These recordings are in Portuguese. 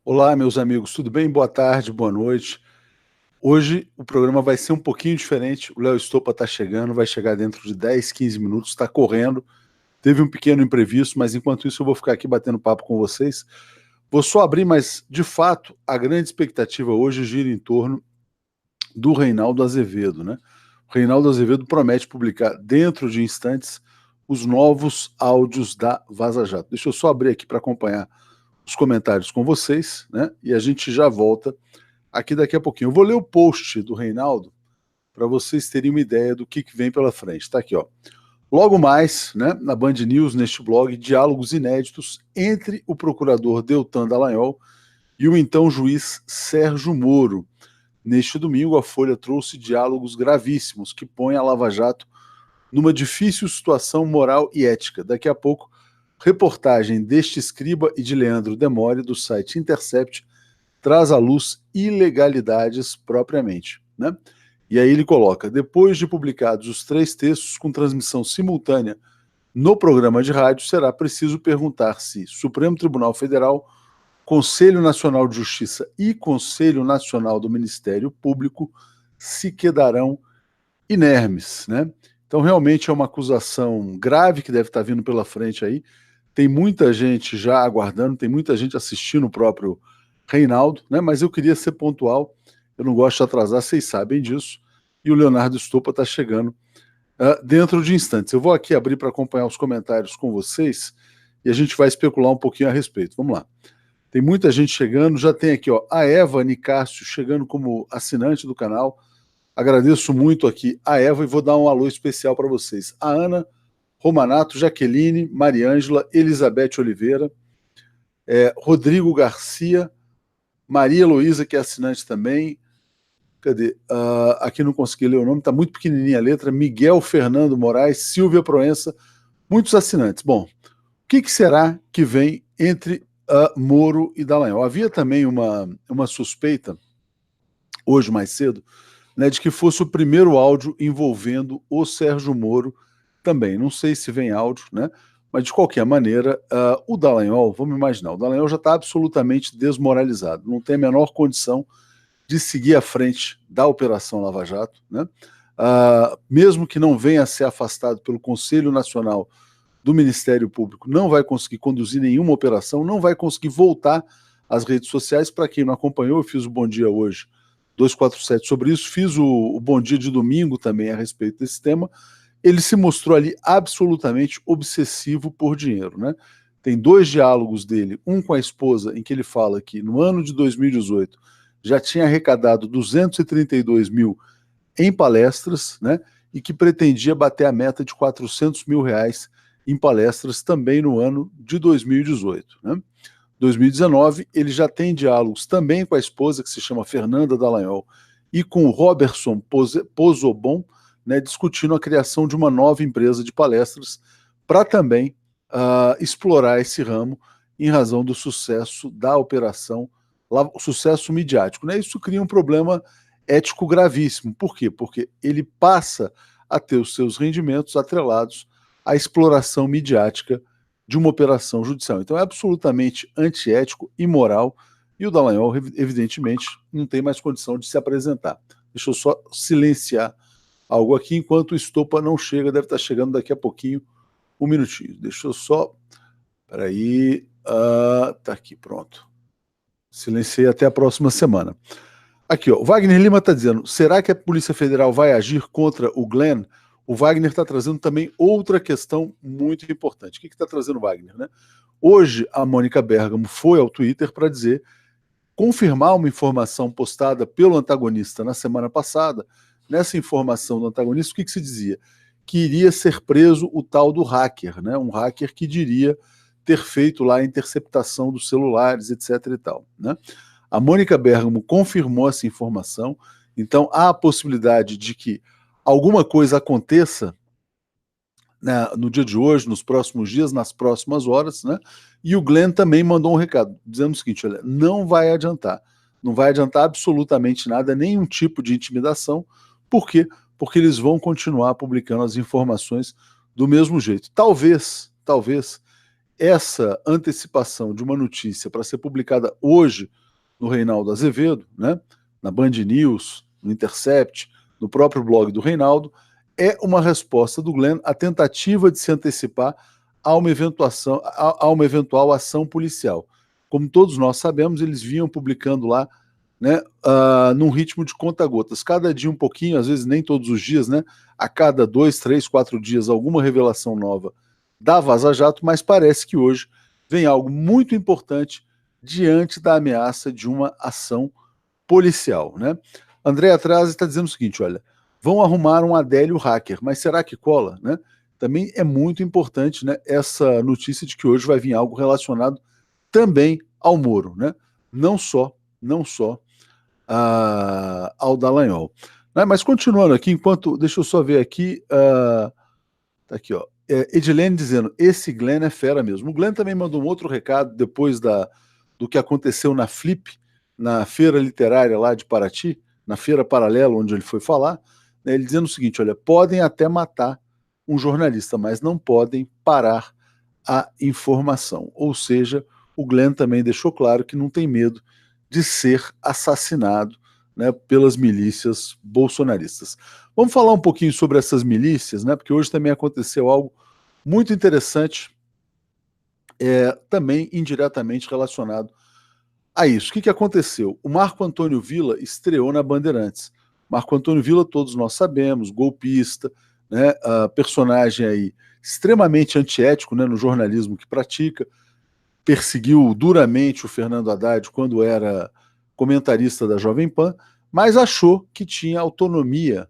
Olá, meus amigos, tudo bem? Boa tarde, boa noite. Hoje o programa vai ser um pouquinho diferente. O Léo Stoppa está chegando, vai chegar dentro de 10, 15 minutos, está correndo. Teve um pequeno imprevisto, mas enquanto isso eu vou ficar aqui batendo papo com vocês. Vou só abrir, mas de fato a grande expectativa hoje gira em torno do Reinaldo Azevedo, né? O Reinaldo Azevedo promete publicar dentro de instantes os novos áudios da Vaza Jato. Deixa eu só abrir aqui para acompanhar os comentários com vocês, né? E a gente já volta aqui daqui a pouquinho. Eu vou ler o post do Reinaldo para vocês terem uma ideia do que vem pela frente. Está aqui, ó. Logo mais, né, na Band News, neste blog, diálogos inéditos entre o procurador Deltan Dallagnol e o então juiz Sérgio Moro. Neste domingo, a Folha trouxe diálogos gravíssimos que põem a Lava Jato numa difícil situação moral e ética. Daqui a pouco, reportagem deste escriba e de Leandro Demore, do site Intercept, traz à luz ilegalidades propriamente, né? E aí ele coloca, depois de publicados os 3 textos com transmissão simultânea no programa de rádio, será preciso perguntar se Supremo Tribunal Federal, Conselho Nacional de Justiça e Conselho Nacional do Ministério Público se quedarão inermes, né? Então realmente é uma acusação grave que deve estar vindo pela frente aí. Tem muita gente já aguardando, tem muita gente assistindo o próprio Reinaldo, né? Mas eu queria ser pontual, eu não gosto de atrasar, vocês sabem disso, e o Leonardo Stoppa está chegando dentro de instantes. Eu vou aqui abrir para acompanhar os comentários com vocês e a gente vai especular um pouquinho a respeito. Vamos lá. Tem muita gente chegando, já tem aqui, ó, a Eva Nicásio chegando como assinante do canal. Agradeço muito aqui a Eva e vou dar um alô especial para vocês. A Ana Romanato, Jaqueline, Mariângela, Elizabeth Oliveira, Rodrigo Garcia, Maria Luísa, que é assinante também. Cadê? Aqui não consegui ler o nome, está muito pequenininha a letra. Miguel Fernando Moraes, Silvia Proença, muitos assinantes. Bom, o que será que vem entre Moro e Dallagnol? Havia também uma suspeita, hoje mais cedo, né, de que fosse o primeiro áudio envolvendo o Sérgio Moro também. Não sei se vem áudio, né? Mas de qualquer maneira, o Dallagnol, vamos imaginar, o Dallagnol já está absolutamente desmoralizado, não tem a menor condição de seguir à frente da Operação Lava Jato, né? Mesmo que não venha a ser afastado pelo Conselho Nacional do Ministério Público, não vai conseguir conduzir nenhuma operação, não vai conseguir voltar às redes sociais. Para quem não acompanhou, eu fiz o Bom Dia hoje, 247, sobre isso, fiz o Bom Dia de domingo também a respeito desse tema. Ele se mostrou ali absolutamente obsessivo por dinheiro, né? Tem 2 diálogos dele, um com a esposa, em que ele fala que no ano de 2018 já tinha arrecadado 232 mil em palestras, né? E que pretendia bater a meta de 400 mil reais em palestras também no ano de 2018, né? 2019, ele já tem diálogos também com a esposa, que se chama Fernanda Dallagnol, e com o Robertson Pozobon, né, discutindo a criação de uma nova empresa de palestras para também explorar esse ramo em razão do sucesso da operação, o sucesso midiático, né? Isso cria um problema ético gravíssimo. Por quê? Porque ele passa a ter os seus rendimentos atrelados à exploração midiática de uma operação judicial. Então é absolutamente antiético, imoral, e o Dallagnol, evidentemente, não tem mais condição de se apresentar. Deixa eu só silenciar algo aqui, enquanto o Stoppa não chega, deve estar chegando daqui a pouquinho, um minutinho. Deixa eu só... Peraí... tá aqui, pronto. Silenciei até a próxima semana. Aqui, ó, o Wagner Lima está dizendo, será que a Polícia Federal vai agir contra o Glenn? O Wagner está trazendo também outra questão muito importante. O que está trazendo o Wagner, né? Hoje, a Mônica Bergamo foi ao Twitter para dizer, confirmar uma informação postada pelo antagonista na semana passada. Nessa informação do antagonista, o que se dizia? Que iria ser preso o tal do hacker, né? Um hacker que diria ter feito lá a interceptação dos celulares, etc. e tal, né? A Mônica Bergamo confirmou essa informação, então há a possibilidade de que alguma coisa aconteça, né, no dia de hoje, nos próximos dias, nas próximas horas, né? E o Glenn também mandou um recado, dizendo o seguinte, olha, não vai adiantar absolutamente nada, nenhum tipo de intimidação. Por quê? Porque eles vão continuar publicando as informações do mesmo jeito. Talvez, essa antecipação de uma notícia para ser publicada hoje no Reinaldo Azevedo, né, na Band News, no Intercept, no próprio blog do Reinaldo, é uma resposta do Glenn à tentativa de se antecipar a uma eventual ação policial. Como todos nós sabemos, eles vinham publicando lá, né, num ritmo de conta-gotas, cada dia um pouquinho, às vezes nem todos os dias, né, a cada 2, 3, 4 dias alguma revelação nova da Vaza Jato, mas parece que hoje vem algo muito importante diante da ameaça de uma ação policial, né? André Atrás está dizendo o seguinte, olha, vão arrumar um Adélio hacker, mas será que cola, né? Também é muito importante, né, essa notícia de que hoje vai vir algo relacionado também ao Moro, né? Não só ao Dallagnol. Né? Mas continuando aqui, deixa eu só ver aqui, tá aqui, ó, Edilene dizendo, esse Glenn é fera mesmo. O Glenn também mandou um outro recado depois do que aconteceu na Flip, na feira literária lá de Paraty, na feira paralela onde ele foi falar, né, ele dizendo o seguinte, olha, podem até matar um jornalista, mas não podem parar a informação. Ou seja, o Glenn também deixou claro que não tem medo de ser assassinado, né, pelas milícias bolsonaristas. Vamos falar um pouquinho sobre essas milícias, né, porque hoje também aconteceu algo muito interessante, também indiretamente relacionado a isso. O que aconteceu? O Marco Antônio Villa estreou na Bandeirantes. Marco Antônio Villa, todos nós sabemos, golpista, né, personagem aí extremamente antiético, né, no jornalismo que pratica, perseguiu duramente o Fernando Haddad quando era comentarista da Jovem Pan, mas achou que tinha autonomia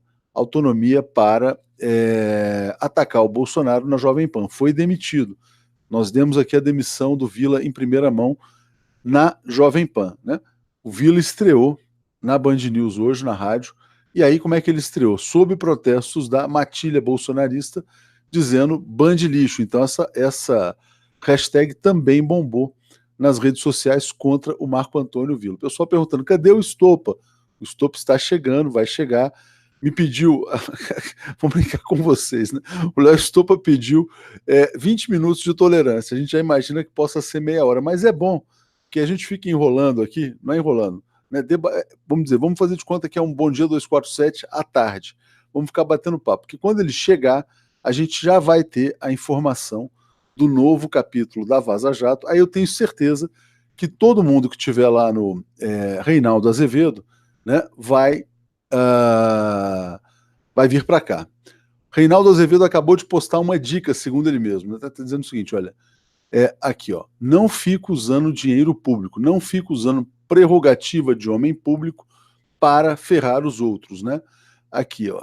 para atacar o Bolsonaro na Jovem Pan. Foi demitido. Nós demos aqui a demissão do Villa em primeira mão na Jovem Pan, né? O Villa estreou na Band News hoje, na rádio, e aí como é que ele estreou? Sob protestos da matilha bolsonarista, dizendo Band lixo. Então essa hashtag também bombou nas redes sociais contra o Marco Antônio Villa. O pessoal perguntando, cadê o Estopa? O Estopa está chegando, vai chegar. Me pediu, vamos brincar com vocês, né? O Léo Estopa pediu 20 minutos de tolerância. A gente já imagina que possa ser meia hora, mas é bom que a gente fique enrolando aqui, não é enrolando, né? Vamos dizer, vamos fazer de conta que é um Bom Dia 247 à tarde. Vamos ficar batendo papo, porque quando ele chegar, a gente já vai ter a informação do novo capítulo da Vaza Jato. Aí eu tenho certeza que todo mundo que estiver lá no Reinaldo Azevedo, né, vai vir para cá. Reinaldo Azevedo acabou de postar uma dica, segundo ele mesmo. Está dizendo o seguinte, olha, aqui, ó, não fico usando dinheiro público, não fico usando prerrogativa de homem público para ferrar os outros, né? Aqui, ó,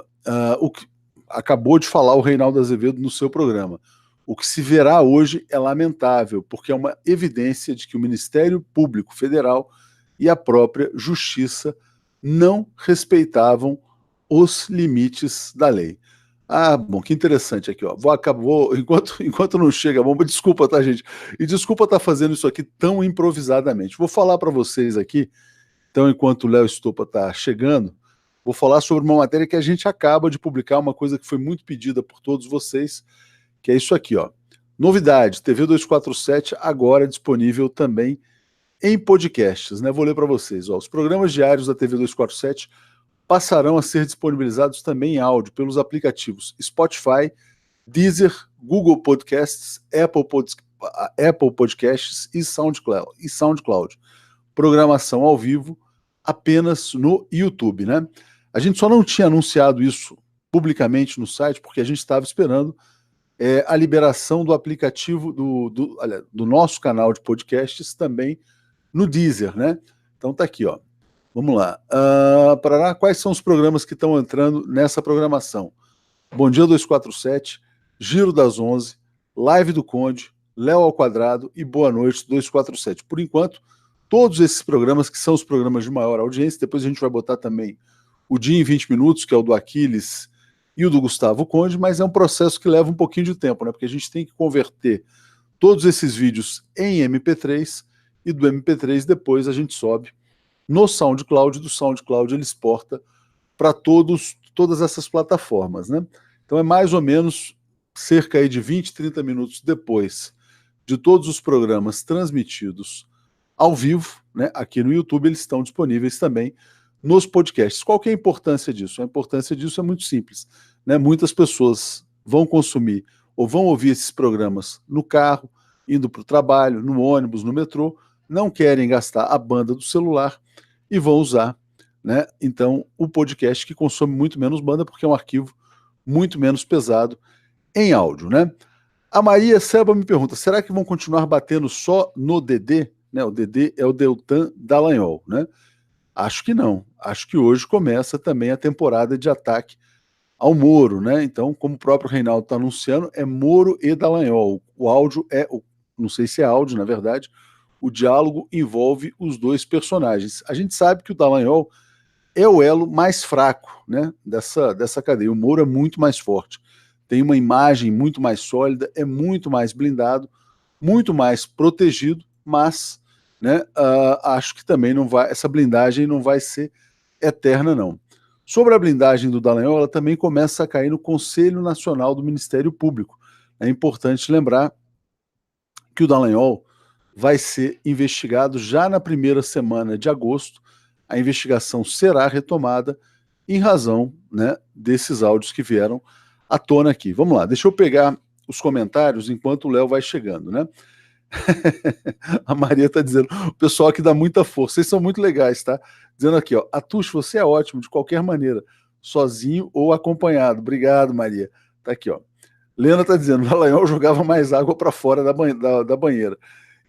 o que acabou de falar o Reinaldo Azevedo no seu programa. O que se verá hoje é lamentável, porque é uma evidência de que o Ministério Público Federal e a própria Justiça não respeitavam os limites da lei. Ah, bom, que interessante aqui, ó. Enquanto não chega a bomba, desculpa, tá, gente? E desculpa estar fazendo isso aqui tão improvisadamente. Vou falar para vocês aqui, então, enquanto o Léo Estopa está chegando, vou falar sobre uma matéria que a gente acaba de publicar, uma coisa que foi muito pedida por todos vocês, que é isso aqui, ó. Novidade, TV 247 agora disponível também em podcasts, né? Vou ler para vocês, ó. Os programas diários da TV 247 passarão a ser disponibilizados também em áudio pelos aplicativos Spotify, Deezer, Google Podcasts, Apple Podcasts e SoundCloud. Programação ao vivo apenas no YouTube, né? A gente só não tinha anunciado isso publicamente no site porque a gente estava esperando a liberação do aplicativo do nosso canal de podcasts também no Deezer, né? Então tá aqui, ó. Vamos lá. Quais são os programas que estão entrando nessa programação? Bom Dia 247, Giro das 11, Live do Conde, Léo ao Quadrado e Boa Noite 247. Por enquanto, todos esses programas que são os programas de maior audiência, depois a gente vai botar também o Dia em 20 Minutos, que é o do Aquiles e o do Gustavo Conde, mas é um processo que leva um pouquinho de tempo, né? Porque a gente tem que converter todos esses vídeos em MP3 e do MP3 depois a gente sobe no SoundCloud, do SoundCloud ele exporta para todas essas plataformas, né? Então é mais ou menos cerca aí de 20, 30 minutos depois de todos os programas transmitidos ao vivo, né, aqui no YouTube, eles estão disponíveis também nos podcasts. Qual que é a importância disso? A importância disso é muito simples, né? Muitas pessoas vão consumir ou vão ouvir esses programas no carro, indo para o trabalho, no ônibus, no metrô, não querem gastar a banda do celular e vão usar, né, então, o podcast, que consome muito menos banda, porque é um arquivo muito menos pesado em áudio, né? A Maria Seba me pergunta, será que vão continuar batendo só no DD? Né, o DD é o Deltan Dallagnol, né? Acho que não. Acho que hoje começa também a temporada de ataque ao Moro, né? Então, como o próprio Reinaldo está anunciando, é Moro e Dallagnol. O áudio não sei se é áudio, na verdade, o diálogo envolve os dois personagens. A gente sabe que o Dallagnol é o elo mais fraco, né, dessa cadeia. O Moro é muito mais forte, tem uma imagem muito mais sólida, é muito mais blindado, muito mais protegido, mas, né, acho que também essa blindagem não vai ser eterna, não. Sobre a blindagem do Dallagnol, ela também começa a cair no Conselho Nacional do Ministério Público. É importante lembrar que o Dallagnol vai ser investigado já na primeira semana de agosto. A investigação será retomada em razão, né, desses áudios que vieram à tona aqui. Vamos lá, deixa eu pegar os comentários enquanto o Léo vai chegando, né? A Maria está dizendo, o pessoal aqui dá muita força, vocês são muito legais, tá? Dizendo aqui, ó, Atush, você é ótimo de qualquer maneira, sozinho ou acompanhado. Obrigado, Maria. Tá aqui, ó. Lena está dizendo, o Dallagnol jogava mais água para fora da banheira.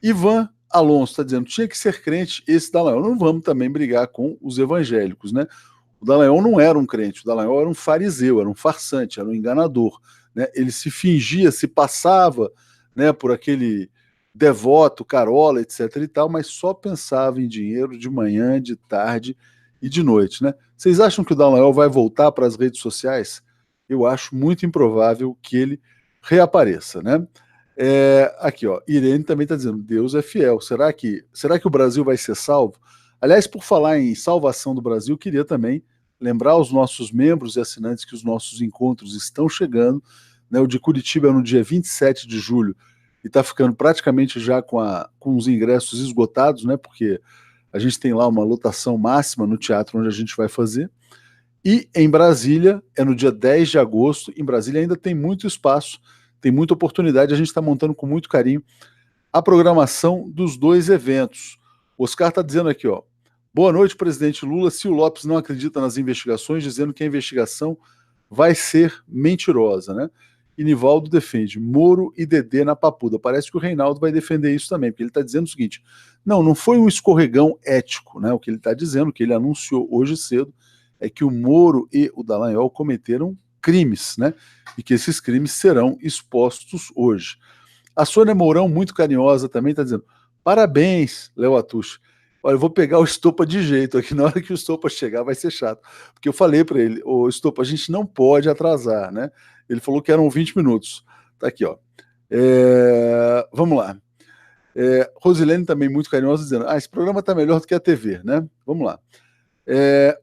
Ivan Alonso está dizendo, tinha que ser crente esse Dallagnol. Não vamos também brigar com os evangélicos, né? O Dallagnol não era um crente, o Dallagnol era um fariseu, era um farsante, era um enganador, né? Ele se fingia, se passava, né, por aquele devoto, carola, etc e tal, mas só pensava em dinheiro de manhã, de tarde e de noite, né? Vocês acham que o Dallagnol vai voltar para as redes sociais? Eu acho muito improvável que ele reapareça, né? Aqui, ó, Irene também está dizendo, Deus é fiel. Será que o Brasil vai ser salvo? Aliás, por falar em salvação do Brasil, queria também lembrar aos nossos membros e assinantes que os nossos encontros estão chegando, né? O de Curitiba é no dia 27 de julho e está ficando praticamente já com os ingressos esgotados, né? Porque a gente tem lá uma lotação máxima no teatro onde a gente vai fazer. E em Brasília é no dia 10 de agosto. Em Brasília ainda tem muito espaço, tem muita oportunidade, a gente está montando com muito carinho a programação dos dois eventos. O Oscar está dizendo aqui, ó, boa noite, presidente Lula. Se o Lopes não acredita nas investigações, dizendo que a investigação vai ser mentirosa, né? E Nivaldo defende Moro e Dedê na papuda. Parece que o Reinaldo vai defender isso também, porque ele está dizendo o seguinte, não foi um escorregão ético, né? O que ele está dizendo, o que ele anunciou hoje cedo, é que o Moro e o Dallagnol cometeram crimes, né? E que esses crimes serão expostos hoje. A Sônia Mourão, muito carinhosa, também está dizendo, parabéns, Léo Atush. Olha, eu vou pegar o Estopa de jeito aqui, na hora que o Estopa chegar vai ser chato. Porque eu falei para ele, ô Estopa, a gente não pode atrasar, né? Ele falou que eram 20 minutos. Tá aqui, ó. Vamos lá. Rosilene também muito carinhosa, dizendo, esse programa tá melhor do que a TV, né? Vamos lá.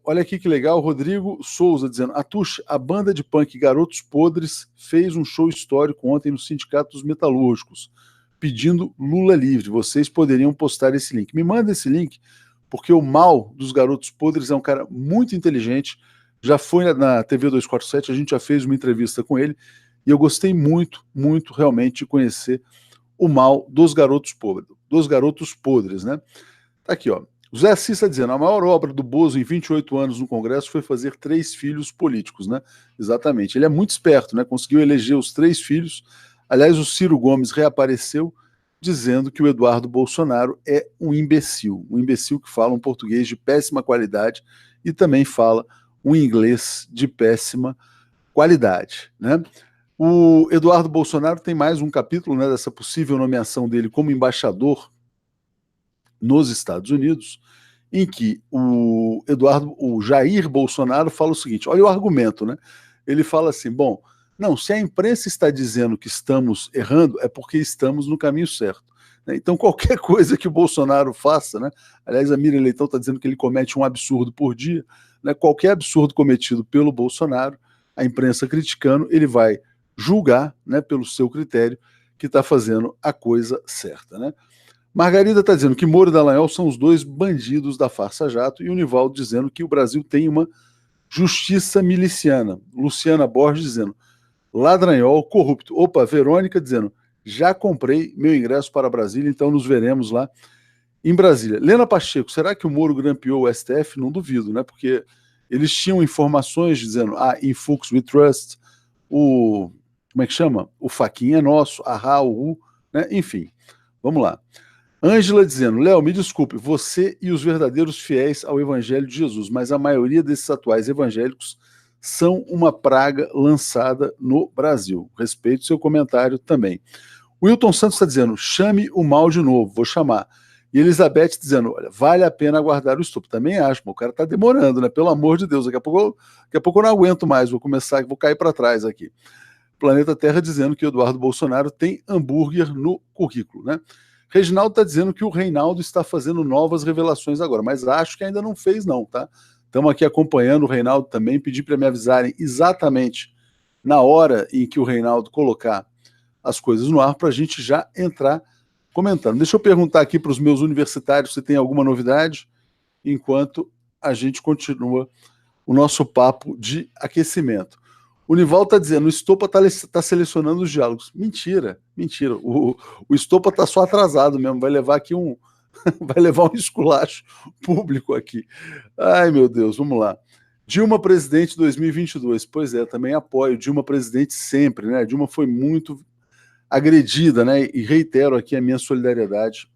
Olha aqui que legal, Rodrigo Souza dizendo, Atush, a banda de punk Garotos Podres fez um show histórico ontem no Sindicato dos Metalúrgicos, pedindo Lula livre. Vocês poderiam postar esse link. Me manda esse link, porque o Mal dos Garotos Podres é um cara muito inteligente, já foi na TV 247, a gente já fez uma entrevista com ele, e eu gostei muito, muito realmente de conhecer o Mal dos Garotos Podres, né? Tá aqui, ó. José Assis está dizendo, a maior obra do Bozo em 28 anos no Congresso foi fazer 3 filhos políticos, né? Exatamente. Ele é muito esperto, né? Conseguiu eleger os 3 filhos. Aliás, o Ciro Gomes reapareceu dizendo que o Eduardo Bolsonaro é um imbecil que fala um português de péssima qualidade e também fala um inglês de péssima qualidade, né? O Eduardo Bolsonaro tem mais um capítulo, né, dessa possível nomeação dele como embaixador nos Estados Unidos, em que o Jair Bolsonaro fala o seguinte, olha o argumento, né? Ele fala assim, bom, não, se a imprensa está dizendo que estamos errando, é porque estamos no caminho certo, né? Então qualquer coisa que o Bolsonaro faça, né? Aliás, a Miriam Leitão está dizendo que ele comete um absurdo por dia, né? Qualquer absurdo cometido pelo Bolsonaro, a imprensa criticando, ele vai julgar, né, pelo seu critério, que está fazendo a coisa certa, né? Margarida está dizendo que Moro e Dallagnol são os dois bandidos da farsa jato, e o Nivaldo dizendo que o Brasil tem uma justiça miliciana. Luciana Borges dizendo Ladranhol corrupto. Opa, Verônica dizendo já comprei meu ingresso para Brasília, então nos veremos lá em Brasília. Lena Pacheco, será que o Moro grampeou o STF? Não duvido, né? Porque eles tinham informações dizendo, in Fuchs we trust, como é que chama? O Faquinha é nosso, né? Enfim, vamos lá. Ângela dizendo, Léo, me desculpe, você e os verdadeiros fiéis ao Evangelho de Jesus, mas a maioria desses atuais evangélicos são uma praga lançada no Brasil. Respeito seu comentário também. O Wilton Santos está dizendo, chame o mal de novo, vou chamar. E Elizabeth dizendo, olha, vale a pena aguardar o estupro. Também acho, mas o cara está demorando, né? Pelo amor de Deus, daqui a pouco eu não aguento mais, vou cair para trás aqui. Planeta Terra dizendo que o Eduardo Bolsonaro tem hambúrguer no currículo, né? Reginaldo está dizendo que o Reinaldo está fazendo novas revelações agora, mas acho que ainda não fez não, tá? Estamos aqui acompanhando o Reinaldo também, pedi para me avisarem exatamente na hora em que o Reinaldo colocar as coisas no ar para a gente já entrar comentando. Deixa eu perguntar aqui para os meus universitários se tem alguma novidade, enquanto a gente continua o nosso papo de aquecimento. O Nival está dizendo, o Estopa está selecionando os diálogos. Mentira, mentira. O Estopa está só atrasado mesmo, vai levar aqui vai levar um esculacho público aqui. Ai, meu Deus, vamos lá. Dilma presidente 2022. Pois é, também apoio. Dilma presidente sempre, né? Dilma foi muito agredida, né? E reitero aqui a minha solidariedade,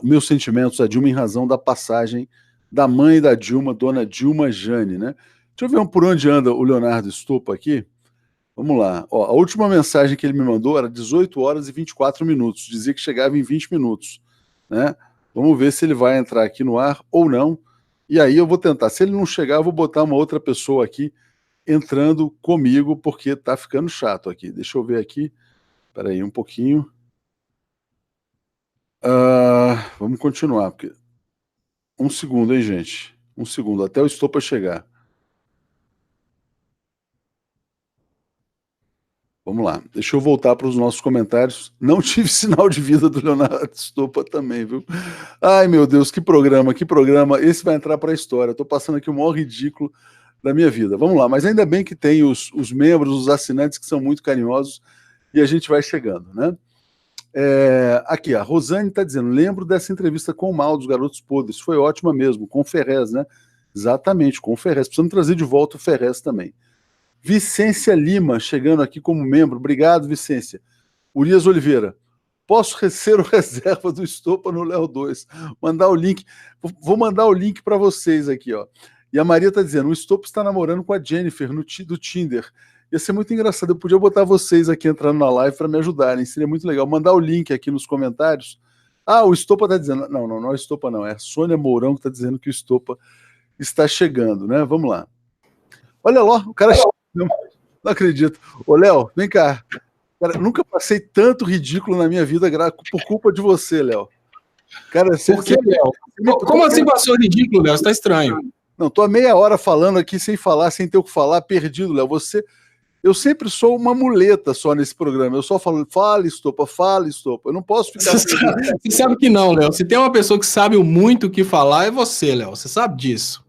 meus sentimentos a Dilma em razão da passagem da mãe da Dilma, dona Dilma Jane, né? Deixa eu ver por onde anda o Leonardo Estopa aqui. Vamos lá. Ó, a última mensagem que ele me mandou era 18 horas e 24 minutos. Dizia que chegava em 20 minutos. Né? Vamos ver se ele vai entrar aqui no ar ou não. E aí eu vou tentar. Se ele não chegar, eu vou botar uma outra pessoa aqui entrando comigo, porque tá ficando chato aqui. Deixa eu ver aqui. Espera aí um pouquinho. Vamos continuar. Porque... Um segundo, hein, gente? Um segundo, até o Estopa chegar. Vamos lá, deixa eu voltar para os nossos comentários. Não tive sinal de vida do Leonardo Estopa também, viu? Ai, meu Deus, que programa, que programa. Esse vai entrar para a história. Estou passando aqui o maior ridículo da minha vida. Vamos lá, mas ainda bem que tem os membros, os assinantes que são muito carinhosos e a gente vai chegando, né? Aqui, a Rosane está dizendo, lembro dessa entrevista com o Mal dos Garotos Podres, foi ótima mesmo, com o Ferrez, né? Exatamente, com o Ferrez. Precisamos trazer de volta o Ferrez também. Vicência Lima, chegando aqui como membro. Obrigado, Vicência. Urias Oliveira. Posso ser o reserva do Estopa no Léo 2. Mandar o link. Vou mandar o link para vocês aqui, ó. E a Maria está dizendo, o Estopa está namorando com a Jennifer do Tinder. Ia ser muito engraçado. Eu podia botar vocês aqui entrando na live para me ajudarem. Seria muito legal. Mandar o link aqui nos comentários. O Estopa está dizendo... Não é o Estopa, não. É a Sônia Mourão que está dizendo que o Estopa está chegando, né? Vamos lá. Olha lá, o cara... Não acredito. Ô, Léo, vem cá. Cara, nunca passei tanto ridículo na minha vida por culpa de você, Léo. Cara, por que, Léo? Como assim passou ridículo, Léo? Você tá estranho. Não, tô há meia hora falando aqui sem falar, sem ter o que falar, perdido, Léo. Eu sempre sou uma muleta só nesse programa. Eu só falo, fala, Estopa. Eu não posso ficar... Você sabe que não, Léo. Se tem uma pessoa que sabe muito o que falar, é você, Léo. Você sabe disso.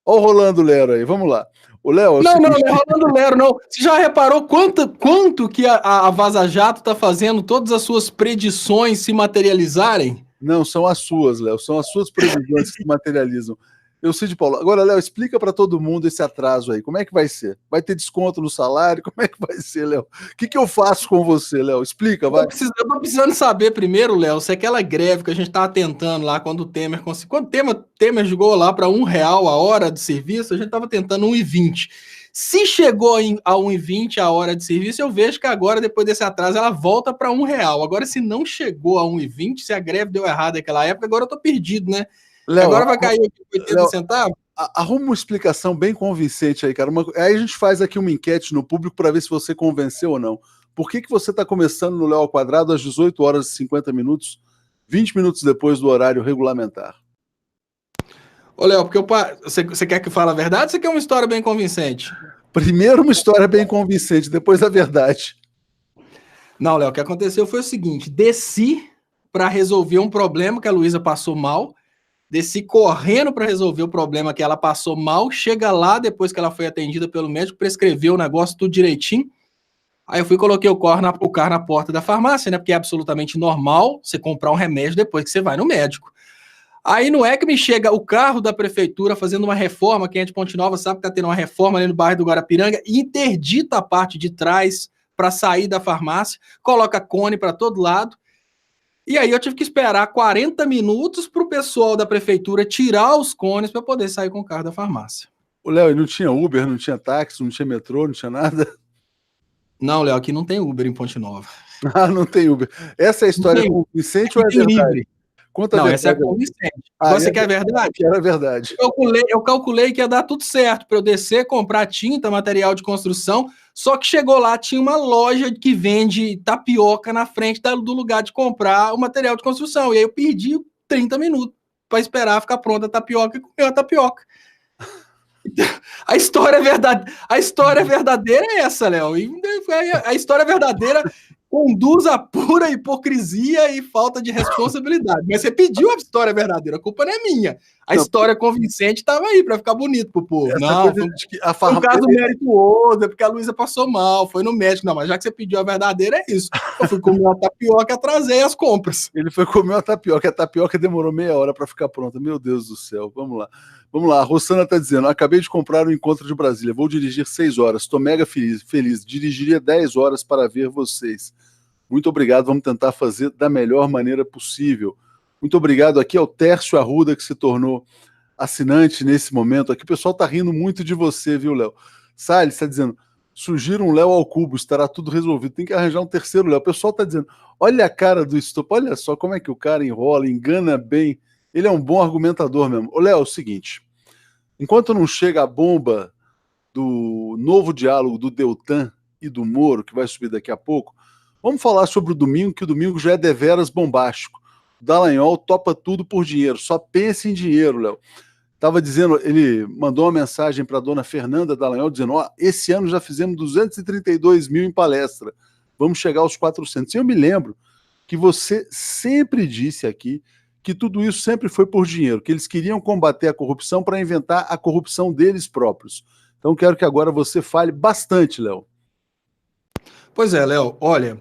Ó o Rolando Lero aí, vamos lá. O Léo, não é Rolando Lero, não. Você já reparou quanto que a Vaza Jato tá fazendo todas as suas predições se materializarem? Não, são as suas, Léo. São as suas previsões que se materializam. Eu sei de Paulo. Agora, Léo, explica para todo mundo esse atraso aí. Como é que vai ser? Vai ter desconto no salário? Como é que vai ser, Léo? O que eu faço com você, Léo? Explica, vai. Eu tô precisando saber primeiro, Léo, se aquela greve que a gente tava tentando lá quando o Temer conseguiu. Quando o Temer jogou lá para R$1 a hora de serviço, a gente tava tentando 1,20. Se chegou a 1,20 a hora de serviço, eu vejo que agora, depois desse atraso, ela volta para R$1. Agora, se não chegou a 1,20, se a greve deu errado naquela época, agora eu tô perdido, né? Léo, agora vai cair aqui 80 centavos? Arruma uma explicação bem convincente aí, cara. Aí a gente faz aqui uma enquete no público para ver se você convenceu ou não. Por que você está começando no Léo ao Quadrado às 18 horas e 50 minutos, 20 minutos depois do horário regulamentar? Ô, Léo, porque você quer que eu fale a verdade ou você quer uma história bem convincente? Primeiro uma história bem convincente, depois a verdade. Não, Léo, o que aconteceu foi o seguinte, desci para resolver um problema que a Luísa passou mal, desci correndo para resolver o problema que ela passou mal, chega lá, depois que ela foi atendida pelo médico, prescreveu o negócio tudo direitinho, aí eu fui e coloquei o carro na porta da farmácia, né, porque é absolutamente normal você comprar um remédio depois que você vai no médico. Aí não é que me chega o carro da prefeitura fazendo uma reforma, quem é de Ponte Nova sabe que está tendo uma reforma ali no bairro do Guarapiranga, e interdita a parte de trás para sair da farmácia, coloca cone para todo lado, e aí eu tive que esperar 40 minutos para o pessoal da prefeitura tirar os cones para poder sair com o carro da farmácia. Ô, Léo, e não tinha Uber, não tinha táxi, não tinha metrô, não tinha nada? Não, Léo, aqui não tem Uber em Ponte Nova. Ah, não tem Uber. Essa é a história convincente ou é verdade? Livre. Conta Não, a essa é a verdade. convincente. Você quer a verdade? Era verdade. Eu calculei que ia dar tudo certo para eu descer, comprar tinta, material de construção, só que chegou lá, tinha uma loja que vende tapioca na frente do lugar de comprar o material de construção. E aí eu perdi 30 minutos para esperar ficar pronta a tapioca e comer a tapioca. A história verdadeira é essa, Léo. A história verdadeira conduz a pura hipocrisia e falta de responsabilidade. Mas você pediu a história verdadeira, a culpa não é minha. A história convincente estava aí para ficar bonito pro povo. Não, foi um caso merituoso, é porque a Luísa passou mal, foi no médico. Não, mas já que você pediu a verdadeira, é isso. Eu fui comer uma tapioca e atrasei as compras. Ele foi comer uma tapioca, a tapioca demorou meia hora para ficar pronta. Meu Deus do céu, vamos lá. Vamos lá, a Rossana está dizendo, acabei de comprar o Encontro de Brasília, vou dirigir 6 horas, estou mega feliz, dirigiria 10 horas para ver vocês. Muito obrigado, vamos tentar fazer da melhor maneira possível. Muito obrigado aqui ao Tércio Arruda, que se tornou assinante nesse momento. Aqui o pessoal está rindo muito de você, viu, Léo? Salles está dizendo, sugira um Léo ao cubo, estará tudo resolvido. Tem que arranjar um terceiro Léo. O pessoal está dizendo, olha a cara do Estopa, olha só como é que o cara enrola, engana bem. Ele é um bom argumentador mesmo. Ô, Léo, é o seguinte, enquanto não chega a bomba do novo diálogo do Deltan e do Moro, que vai subir daqui a pouco, vamos falar sobre o domingo, que o domingo já é deveras bombástico. O Dallagnol topa tudo por dinheiro, só pensa em dinheiro, Léo. Estava dizendo, ele mandou uma mensagem para a dona Fernanda Dallagnol, dizendo, esse ano já fizemos 232 mil em palestra, vamos chegar aos 400. E eu me lembro que você sempre disse aqui que tudo isso sempre foi por dinheiro, que eles queriam combater a corrupção para inventar a corrupção deles próprios. Então quero que agora você fale bastante, Léo. Pois é, Léo, olha,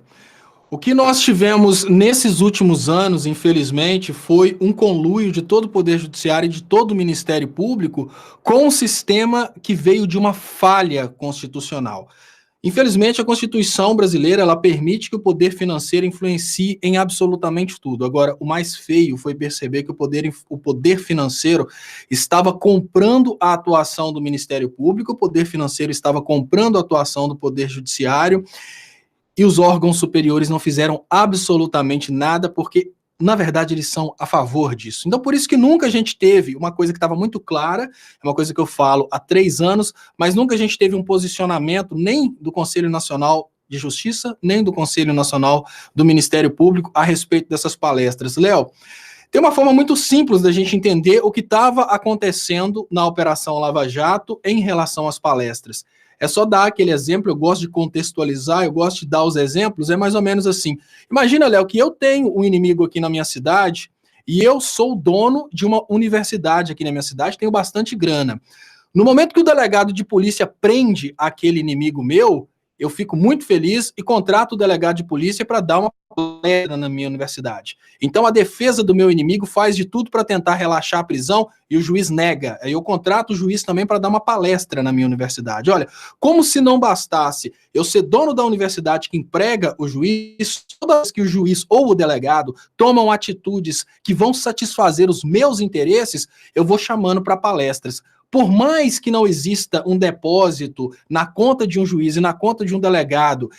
o que nós tivemos nesses últimos anos, infelizmente, foi um conluio de todo o Poder Judiciário e de todo o Ministério Público com um sistema que veio de uma falha constitucional. Infelizmente, a Constituição brasileira ela permite que o poder financeiro influencie em absolutamente tudo. Agora, o mais feio foi perceber que o poder financeiro estava comprando a atuação do Ministério Público, o poder financeiro estava comprando a atuação do Poder Judiciário, e os órgãos superiores não fizeram absolutamente nada, porque, na verdade, eles são a favor disso. Então, por isso que nunca a gente teve uma coisa que estava muito clara, é uma coisa que eu falo há 3 anos, mas nunca a gente teve um posicionamento nem do Conselho Nacional de Justiça, nem do Conselho Nacional do Ministério Público a respeito dessas palestras. Léo, tem uma forma muito simples da gente entender o que estava acontecendo na Operação Lava Jato em relação às palestras. É só dar aquele exemplo, eu gosto de contextualizar, eu gosto de dar os exemplos, é mais ou menos assim. Imagina, Léo, que eu tenho um inimigo aqui na minha cidade e eu sou o dono de uma universidade aqui na minha cidade, tenho bastante grana. No momento que o delegado de polícia prende aquele inimigo meu, eu fico muito feliz e contrato o delegado de polícia para dar uma palestra na minha universidade. Então a defesa do meu inimigo faz de tudo para tentar relaxar a prisão e o juiz nega. Aí eu contrato o juiz também para dar uma palestra na minha universidade. Olha, como se não bastasse eu ser dono da universidade que emprega o juiz, toda vez que o juiz ou o delegado tomam atitudes que vão satisfazer os meus interesses, eu vou chamando para palestras. Por mais que não exista um depósito na conta de um juiz e na conta de um delegado,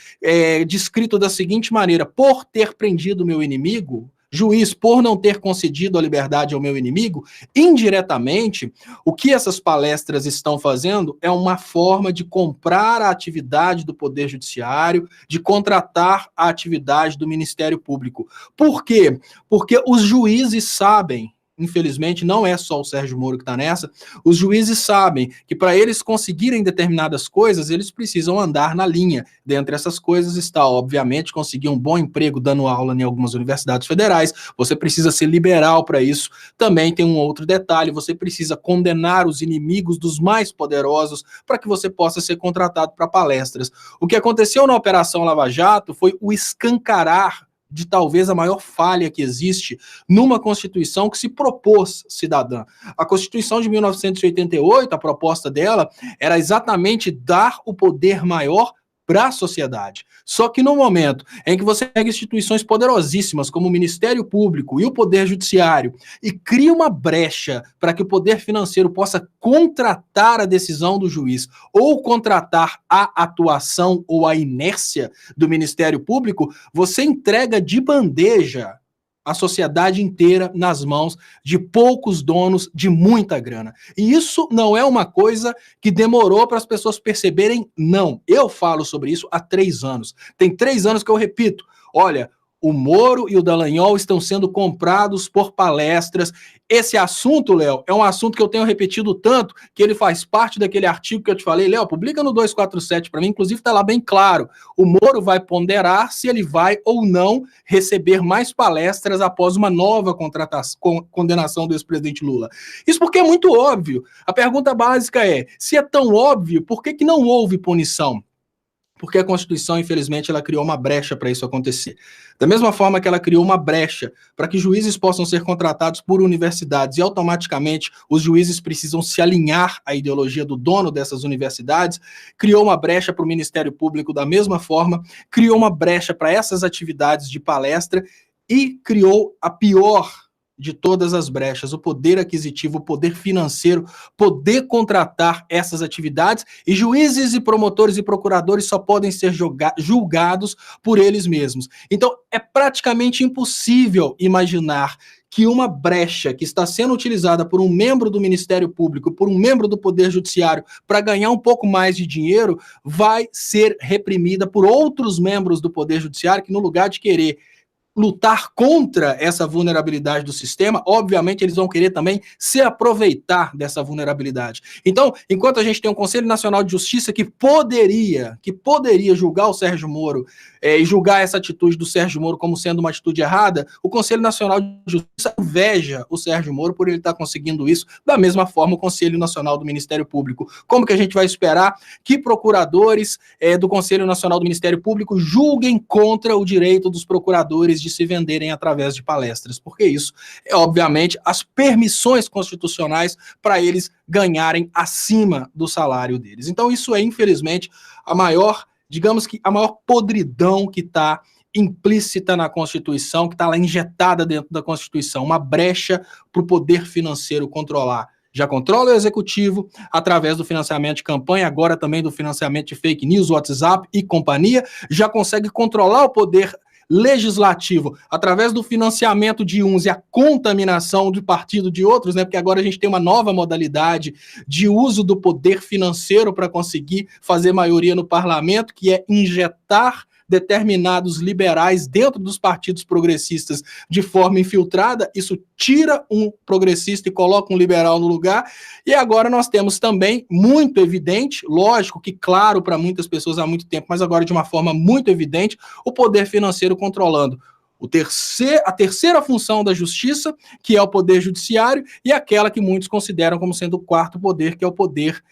descrito da seguinte maneira, por ter prendido o meu inimigo, juiz, por não ter concedido a liberdade ao meu inimigo, indiretamente, o que essas palestras estão fazendo é uma forma de comprar a atividade do Poder Judiciário, de contratar a atividade do Ministério Público. Por quê? Porque os juízes sabem infelizmente, não é só o Sérgio Moro que está nessa, os juízes sabem que para eles conseguirem determinadas coisas, eles precisam andar na linha. Dentre essas coisas está, obviamente, conseguir um bom emprego dando aula em algumas universidades federais, você precisa ser liberal para isso. Também tem um outro detalhe, você precisa condenar os inimigos dos mais poderosos para que você possa ser contratado para palestras. O que aconteceu na Operação Lava Jato foi o escancarar de talvez a maior falha que existe numa Constituição que se propôs cidadã. A Constituição de 1988, a proposta dela era exatamente dar o poder maior para a sociedade. Só que no momento em que você pega instituições poderosíssimas como o Ministério Público e o Poder Judiciário e cria uma brecha para que o poder financeiro possa contratar a decisão do juiz ou contratar a atuação ou a inércia do Ministério Público, você entrega de bandeja a sociedade inteira nas mãos de poucos donos de muita grana. E isso não é uma coisa que demorou para as pessoas perceberem, não. Eu falo sobre isso há 3 anos. Tem 3 anos que eu repito, olha, o Moro e o Dallagnol estão sendo comprados por palestras. Esse assunto, Léo, é um assunto que eu tenho repetido tanto que ele faz parte daquele artigo que eu te falei. Léo, publica no 247 para mim, inclusive está lá bem claro. O Moro vai ponderar se ele vai ou não receber mais palestras após uma nova condenação do ex-presidente Lula. Isso porque é muito óbvio. A pergunta básica é, se é tão óbvio, por que não houve punição? Porque a Constituição, infelizmente, ela criou uma brecha para isso acontecer. Da mesma forma que ela criou uma brecha para que juízes possam ser contratados por universidades e automaticamente os juízes precisam se alinhar à ideologia do dono dessas universidades, criou uma brecha para o Ministério Público da mesma forma, criou uma brecha para essas atividades de palestra e criou a pior de todas as brechas, o poder aquisitivo, o poder financeiro, poder contratar essas atividades, e juízes e promotores e procuradores só podem ser julgados por eles mesmos. Então, é praticamente impossível imaginar que uma brecha que está sendo utilizada por um membro do Ministério Público, por um membro do Poder Judiciário, para ganhar um pouco mais de dinheiro, vai ser reprimida por outros membros do Poder Judiciário que, no lugar de querer lutar contra essa vulnerabilidade do sistema, obviamente eles vão querer também se aproveitar dessa vulnerabilidade. Então, enquanto a gente tem um Conselho Nacional de Justiça que poderia julgar o Sérgio Moro e julgar essa atitude do Sérgio Moro como sendo uma atitude errada, o Conselho Nacional de Justiça inveja o Sérgio Moro por ele estar conseguindo isso, da mesma forma o Conselho Nacional do Ministério Público. Como que a gente vai esperar que procuradores do Conselho Nacional do Ministério Público julguem contra o direito dos procuradores de se venderem através de palestras? Porque isso é, obviamente, as permissões constitucionais para eles ganharem acima do salário deles. Então, isso é, infelizmente, a maior, digamos que a maior podridão que está implícita na Constituição, que está lá injetada dentro da Constituição, uma brecha para o poder financeiro controlar. Já controla o executivo através do financiamento de campanha, agora também do financiamento de fake news, WhatsApp e companhia, já consegue controlar o poder legislativo através do financiamento de uns e a contaminação do partido de outros, né? Porque agora a gente tem uma nova modalidade de uso do poder financeiro para conseguir fazer maioria no parlamento, que é injetar determinados liberais dentro dos partidos progressistas de forma infiltrada. Isso tira um progressista e coloca um liberal no lugar. E agora nós temos também, muito evidente, lógico que claro para muitas pessoas há muito tempo, mas agora de uma forma muito evidente, o poder financeiro controlando a terceira função da justiça, que é o poder judiciário, e aquela que muitos consideram como sendo o quarto poder, que é o poder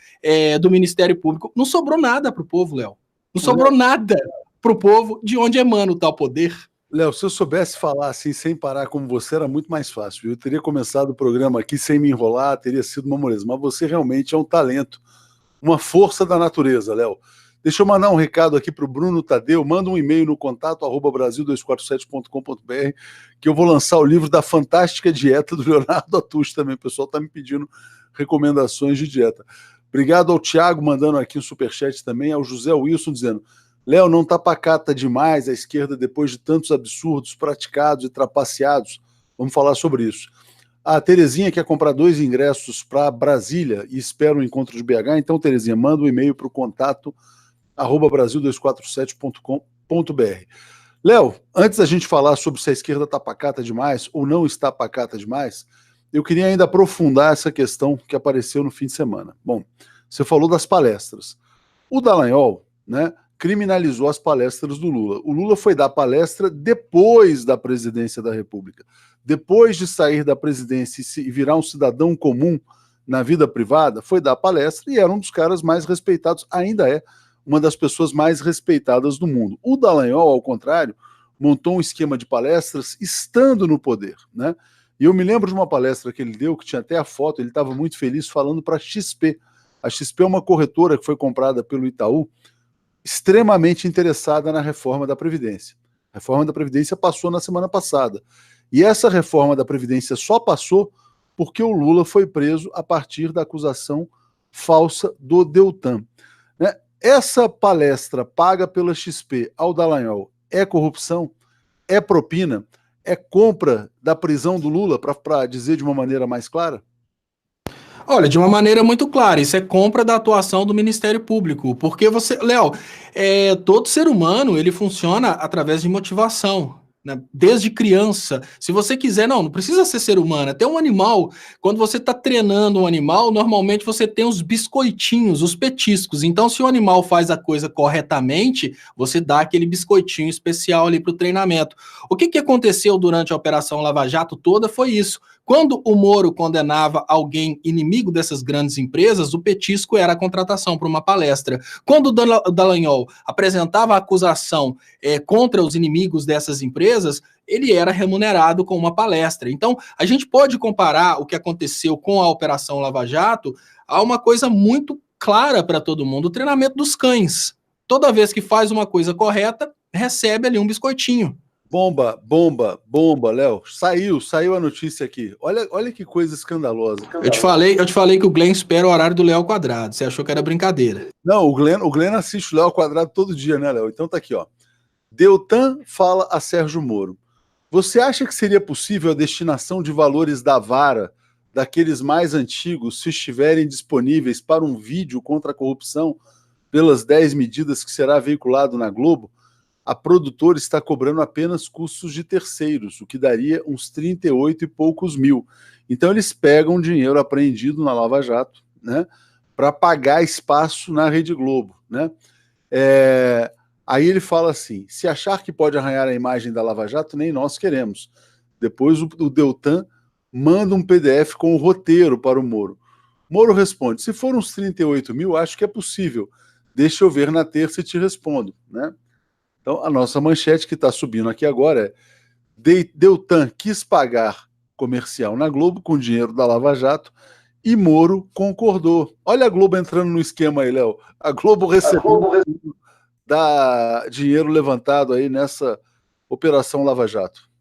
do Ministério Público. Não sobrou nada para o povo, Léo. Não sobrou nada para o povo de onde emana o tal poder. Léo, se eu soubesse falar assim sem parar como você, era muito mais fácil. Eu teria começado o programa aqui sem me enrolar, teria sido uma moleza. Mas você realmente é um talento, uma força da natureza, Léo. Deixa eu mandar um recado aqui para o Bruno Tadeu. Manda um e-mail no contato@brasil247.com.br que eu vou lançar o livro da fantástica dieta do Leonardo Atush também. O pessoal está me pedindo recomendações de dieta. Obrigado ao Thiago, mandando aqui um superchat também, ao José Wilson, dizendo: Léo, não tá pacata demais a esquerda depois de tantos absurdos praticados e trapaceados? Vamos falar sobre isso. A Terezinha quer comprar 2 ingressos para Brasília e espera um encontro de BH. Então, Terezinha, manda um e-mail para o contato@brasil247.com.br. Léo, antes da gente falar sobre se a esquerda está pacata demais ou não está pacata demais, eu queria ainda aprofundar essa questão que apareceu no fim de semana. Bom, você falou das palestras. O Dallagnol, né, criminalizou as palestras do Lula. O Lula foi dar palestra depois da presidência da República. Depois de sair da presidência e virar um cidadão comum na vida privada, foi dar palestra e era um dos caras mais respeitados, ainda é uma das pessoas mais respeitadas do mundo. O Dallagnol, ao contrário, montou um esquema de palestras estando no poder, né? E eu me lembro de uma palestra que ele deu, que tinha até a foto, ele estava muito feliz falando para a XP. A XP é uma corretora que foi comprada pelo Itaú, extremamente interessada na reforma da Previdência. A reforma da Previdência passou na semana passada. E essa reforma da Previdência só passou porque o Lula foi preso a partir da acusação falsa do Deltan. Né? Essa palestra paga pela XP ao Dallagnol é corrupção? É propina? É compra da prisão do Lula, para dizer de uma maneira mais clara? Olha, de uma maneira muito clara, isso é compra da atuação do Ministério Público, porque você, Léo, todo ser humano, ele funciona através de motivação, né? Desde criança. Se você quiser, não precisa ser ser humano, até um animal, quando você está treinando um animal, normalmente você tem os biscoitinhos, os petiscos, então se o animal faz a coisa corretamente, você dá aquele biscoitinho especial ali para o treinamento. O que aconteceu durante a Operação Lava Jato toda foi isso. Quando o Moro condenava alguém inimigo dessas grandes empresas, o petisco era a contratação para uma palestra. Quando o Dallagnol apresentava a acusação contra os inimigos dessas empresas, ele era remunerado com uma palestra. Então, a gente pode comparar o que aconteceu com a Operação Lava Jato a uma coisa muito clara para todo mundo, o treinamento dos cães. Toda vez que faz uma coisa correta, recebe ali um biscoitinho. Bomba, Léo. Saiu a notícia aqui. Olha que coisa escandalosa. Eu te falei que o Glenn espera o horário do Léo ao quadrado. Você achou que era brincadeira. Não, o Glenn assiste o Léo ao quadrado todo dia, né, Léo? Então tá aqui, ó. Deltan fala a Sérgio Moro. Você acha que seria possível a destinação de valores da vara, daqueles mais antigos, se estiverem disponíveis para um vídeo contra a corrupção, pelas 10 medidas que será veiculado na Globo? A produtora está cobrando apenas custos de terceiros, o que daria uns 38 e poucos mil. Então eles pegam dinheiro apreendido na Lava Jato, né, para pagar espaço na Rede Globo, né? Aí ele fala assim: se achar que pode arranhar a imagem da Lava Jato, nem nós queremos. Depois o Deltan manda um PDF com o roteiro para o Moro. Moro responde: se for uns 38 mil, acho que é possível. Deixa eu ver na terça e te respondo, né? Então, a nossa manchete que está subindo aqui agora é: Deltan quis pagar comercial na Globo com dinheiro da Lava Jato e Moro concordou. Olha a Globo entrando no esquema aí, Léo. A Globo recebeu dinheiro levantado aí nessa Operação Lava Jato.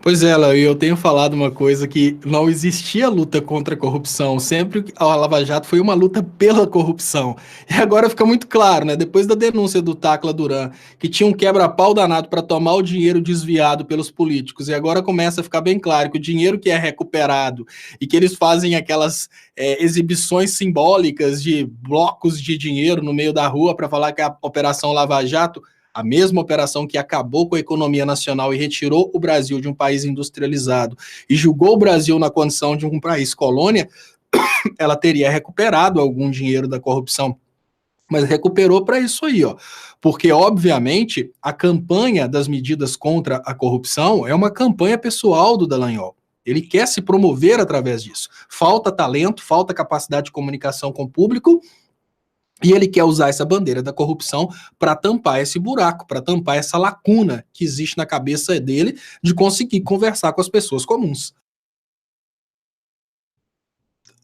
Pois é, Léo, eu tenho falado uma coisa, que não existia luta contra a corrupção, sempre a Lava Jato foi uma luta pela corrupção. E agora fica muito claro, né? Depois da denúncia do Tacla Duran, que tinha um quebra-pau danado para tomar o dinheiro desviado pelos políticos, e agora começa a ficar bem claro que o dinheiro que é recuperado e que eles fazem aquelas exibições simbólicas de blocos de dinheiro no meio da rua para falar que é a Operação Lava Jato, a mesma operação que acabou com a economia nacional e retirou o Brasil de um país industrializado e julgou o Brasil na condição de um país colônia, ela teria recuperado algum dinheiro da corrupção. Mas recuperou para isso aí, ó. Porque, obviamente, a campanha das medidas contra a corrupção é uma campanha pessoal do Dallagnol. Ele quer se promover através disso. Falta talento, falta capacidade de comunicação com o público, e ele quer usar essa bandeira da corrupção para tampar esse buraco, para tampar essa lacuna que existe na cabeça dele de conseguir conversar com as pessoas comuns.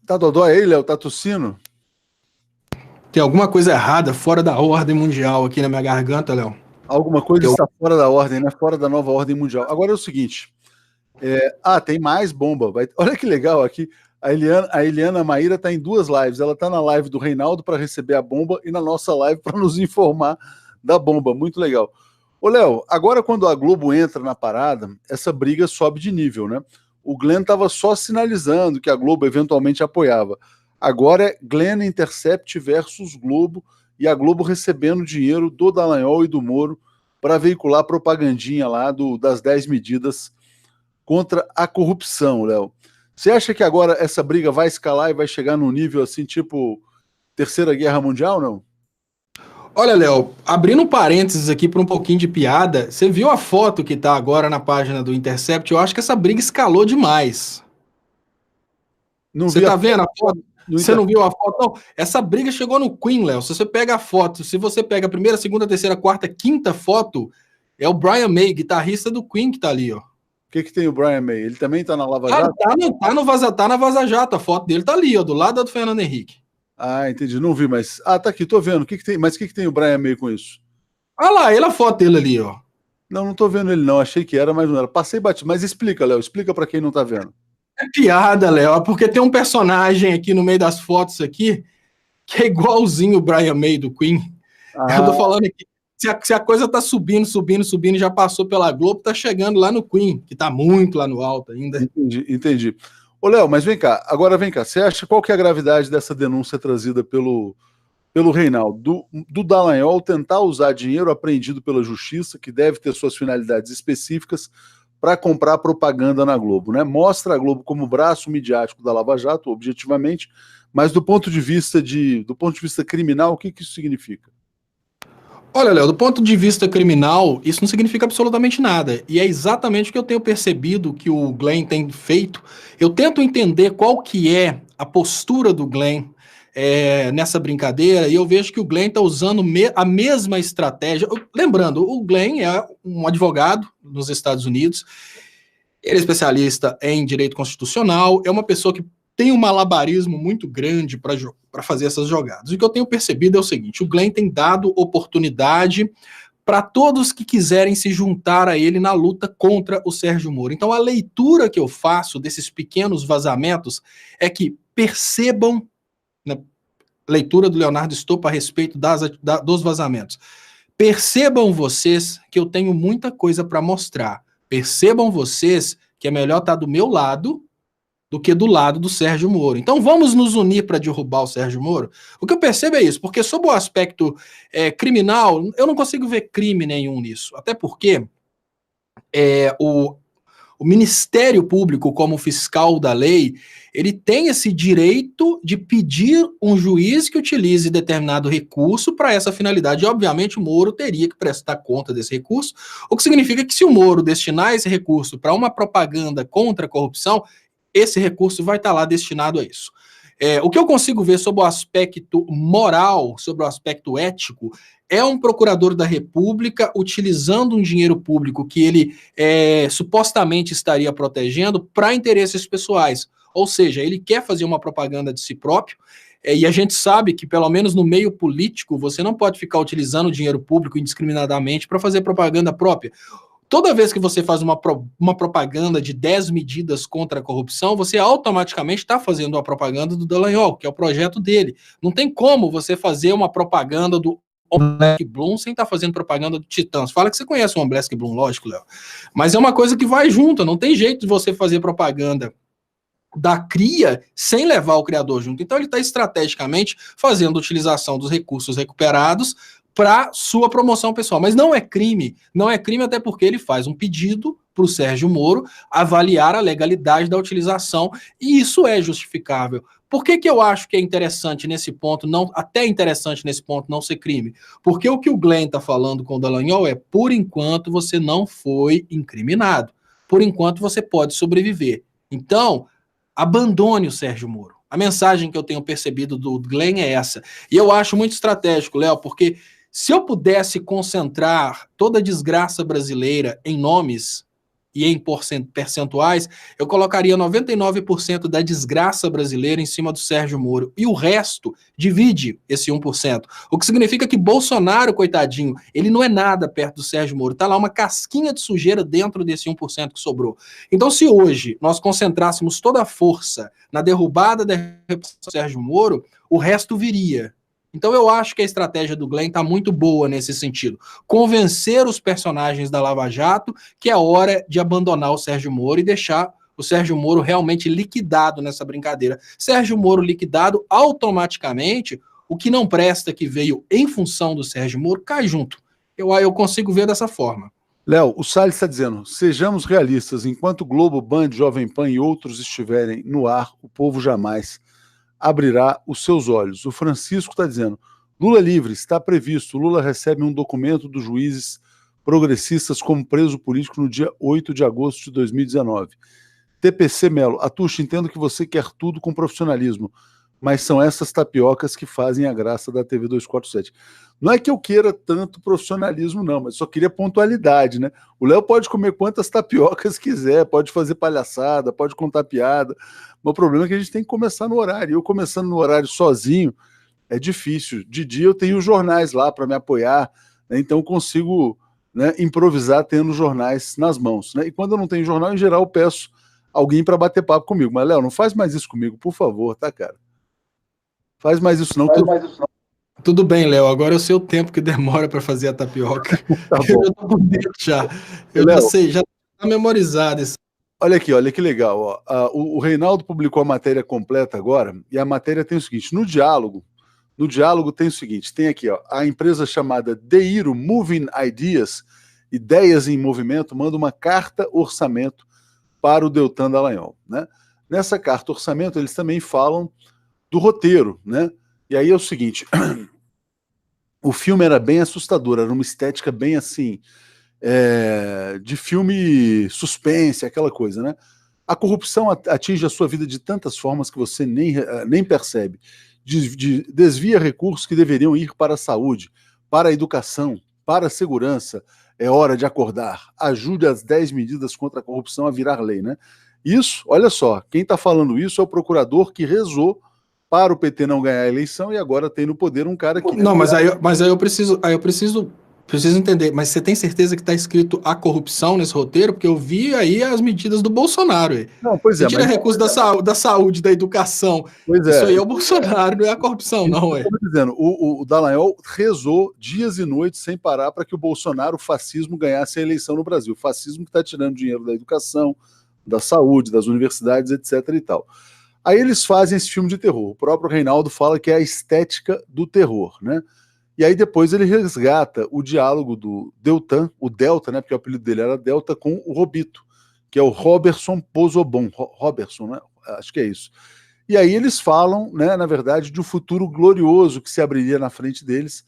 Tá dodói aí, Léo? Tá tossindo? Tem alguma coisa errada, fora da ordem mundial aqui na minha garganta, Léo? Alguma coisa está fora da ordem, né? Fora da nova ordem mundial. Agora é o seguinte. Tem mais bomba. Olha que legal aqui. A Eliana Maíra está em 2 lives. Ela está na live do Reinaldo para receber a bomba e na nossa live para nos informar da bomba. Muito legal. Ô, Léo, agora quando a Globo entra na parada, essa briga sobe de nível, né? O Glenn estava só sinalizando que a Globo eventualmente apoiava. Agora é Glenn Intercept versus Globo, e a Globo recebendo dinheiro do Dallagnol e do Moro para veicular propagandinha lá das 10 medidas contra a corrupção, Léo. Você acha que agora essa briga vai escalar e vai chegar num nível assim, tipo Terceira Guerra Mundial, não? Olha, Léo, abrindo um parênteses aqui para um pouquinho de piada, você viu a foto que tá agora na página do Intercept? Eu acho que essa briga escalou demais. Não Você vi a tá vendo a foto foto? no Você Inter... não viu a foto? Não, essa briga chegou no Queen, Léo. Se você pega a foto, se você pega a primeira, segunda, terceira, quarta, quinta foto, é o Brian May, guitarrista do Queen, que tá ali, ó. O que tem o Brian May? Ele também tá na Lava Tá, Jato? tá na Vaza Jato, a foto dele tá ali, ó, do lado do Fernando Henrique. Ah, entendi. Não vi, mas. Ah, tá aqui, tô vendo. O que tem? Mas o que tem o Brian May com isso? Olha lá, ele a foto dele ali, ó. Não, não tô vendo ele, não. Achei que era, mas não era. Passei batido. Mas explica, Léo. Explica pra quem não tá vendo. É piada, Léo, porque tem um personagem aqui no meio das fotos aqui que é igualzinho o Brian May do Queen. Eu tô Ah, falando aqui, se a coisa tá subindo, subindo, subindo, já passou pela Globo, tá chegando lá no Queen, que tá muito lá no alto ainda. entendi, entendi. Ô, Léo, mas vem cá. Agora vem cá. Você acha qual que é a gravidade dessa denúncia trazida pelo Reinaldo? Do Dallagnol tentar usar dinheiro apreendido pela Justiça, que deve ter suas finalidades específicas, para comprar propaganda na Globo, né? Mostra a Globo como braço midiático da Lava Jato, objetivamente, mas do ponto de vista criminal, o que isso significa? Olha, Léo, do ponto de vista criminal, isso não significa absolutamente nada. E é exatamente o que eu tenho percebido que o Glenn tem feito. Eu tento entender qual que é a postura do Glenn nessa brincadeira, e eu vejo que o Glenn está usando a mesma estratégia. Lembrando, o Glenn é um advogado nos Estados Unidos, ele é especialista em direito constitucional, é uma pessoa que tem um malabarismo muito grande para fazer essas jogadas. O que eu tenho percebido é o seguinte: o Glenn tem dado oportunidade para todos que quiserem se juntar a ele na luta contra o Sérgio Moro. Então, a leitura que eu faço desses pequenos vazamentos é que percebam, na leitura do Leonardo Stolpa a respeito dos vazamentos, percebam vocês que eu tenho muita coisa para mostrar. Percebam vocês que é melhor estar do meu lado do que do lado do Sérgio Moro. Então vamos nos unir para derrubar o Sérgio Moro? O que eu percebo é isso, porque sob o aspecto criminal, eu não consigo ver crime nenhum nisso. Até porque o Ministério Público, como fiscal da lei, ele tem esse direito de pedir um juiz que utilize determinado recurso para essa finalidade. E, obviamente, o Moro teria que prestar conta desse recurso, o que significa que se o Moro destinar esse recurso para uma propaganda contra a corrupção, esse recurso vai estar lá destinado a isso. O que eu consigo ver sobre o aspecto moral, sobre o aspecto ético, é um procurador da República utilizando um dinheiro público que ele supostamente estaria protegendo para interesses pessoais. Ou seja, ele quer fazer uma propaganda de si próprio, e a gente sabe que, pelo menos no meio político, você não pode ficar utilizando o dinheiro público indiscriminadamente para fazer propaganda própria. Toda vez que você faz uma propaganda de 10 medidas contra a corrupção, você automaticamente está fazendo uma propaganda do Dallagnol, que é o projeto dele. Não tem como você fazer uma propaganda do Omblesk Bloom sem estar fazendo propaganda do Titãs. Fala que você conhece o Omblesk Bloom, lógico, Léo. Mas é uma coisa que vai junto, não tem jeito de você fazer propaganda da cria sem levar o criador junto. Então ele está estrategicamente fazendo utilização dos recursos recuperados para sua promoção pessoal. Mas não é crime até porque ele faz um pedido para o Sérgio Moro avaliar a legalidade da utilização, e isso é justificável. Por que eu acho que é interessante nesse ponto, até interessante nesse ponto não ser crime? Porque o que o Glenn está falando com o Dallagnol é, por enquanto você não foi incriminado, por enquanto você pode sobreviver. Então, abandone o Sérgio Moro. A mensagem que eu tenho percebido do Glenn é essa. E eu acho muito estratégico, Léo, porque se eu pudesse concentrar toda a desgraça brasileira em nomes e em percentuais, eu colocaria 99% da desgraça brasileira em cima do Sérgio Moro. E o resto divide esse 1%. O que significa que Bolsonaro, coitadinho, ele não é nada perto do Sérgio Moro. Está lá uma casquinha de sujeira dentro desse 1% que sobrou. Então, se hoje nós concentrássemos toda a força na derrubada da reputação do Sérgio Moro, o resto viria. Então eu acho que a estratégia do Glenn está muito boa nesse sentido. Convencer os personagens da Lava Jato que é hora de abandonar o Sérgio Moro e deixar o Sérgio Moro realmente liquidado nessa brincadeira. Sérgio Moro liquidado, automaticamente, o que não presta, que veio em função do Sérgio Moro, cai junto. Eu consigo ver dessa forma. Léo, o Salles está dizendo, sejamos realistas, enquanto Globo, Band, Jovem Pan e outros estiverem no ar, o povo jamais abrirá os seus olhos. O Francisco está dizendo, Lula livre, está previsto, Lula recebe um documento dos juízes progressistas como preso político no dia 8 de agosto de 2019. TPC Melo, Atucha, entendo que você quer tudo com profissionalismo, mas são essas tapiocas que fazem a graça da TV 247. Não é que eu queira tanto profissionalismo, não, mas só queria pontualidade, né? O Léo pode comer quantas tapiocas quiser, pode fazer palhaçada, pode contar piada, mas o problema é que a gente tem que começar no horário. Eu começando no horário sozinho é difícil. De dia eu tenho os jornais lá para me apoiar, né? Então eu consigo, né, improvisar tendo os jornais nas mãos, né? E quando eu não tenho jornal, em geral eu peço alguém para bater papo comigo. Mas, Léo, não faz mais isso comigo, por favor, tá, cara? Faz mais isso não. Tudo bem, Léo. Agora eu sei o tempo que demora para fazer a tapioca. Tá Eu bom. já tô por dentro já. Eu Léo, já sei, já tá memorizado isso. olha aqui, olha que legal. Ó. O Reinaldo publicou a matéria completa agora, e a matéria tem o seguinte: no diálogo tem o seguinte: tem aqui, ó, a empresa chamada Deiro Moving Ideas, Ideias em Movimento, manda uma carta orçamento para o Deltan Dallagnol, né? Nessa carta orçamento, eles também falam do roteiro, né? E aí é o seguinte: o filme era bem assustador, era uma estética bem assim, de filme suspense, aquela coisa, né? A corrupção atinge a sua vida de tantas formas que você nem percebe. Desvia recursos que deveriam ir para a saúde, para a educação, para a segurança. É hora de acordar. Ajude as 10 medidas contra a corrupção a virar lei, né? Isso, olha só, quem está falando isso é o procurador que rezou para o PT não ganhar a eleição e agora tem no poder um cara que... Não, mas aí eu preciso entender. Mas você tem certeza que está escrito a corrupção nesse roteiro? Porque eu vi aí as medidas do Bolsonaro. Não, pois você é, tira mas... recursos da saúde, da educação. Pois Isso é. aí é o Bolsonaro, não é a corrupção, não, ué. Eu dizendo, o Dallagnol rezou dias e noites sem parar para que o Bolsonaro, o fascismo, ganhasse a eleição no Brasil. O fascismo que está tirando dinheiro da educação, da saúde, das universidades, etc. e tal. Aí eles fazem esse filme de terror. O próprio Reinaldo fala que é a estética do terror, né? E aí depois ele resgata o diálogo do Deltan, o Delta, né? Porque o apelido dele era Delta, com o Robito, que é o Roberson Pozobon. Roberson, né? Acho que é isso. E aí eles falam, né, na verdade, de um futuro glorioso que se abriria na frente deles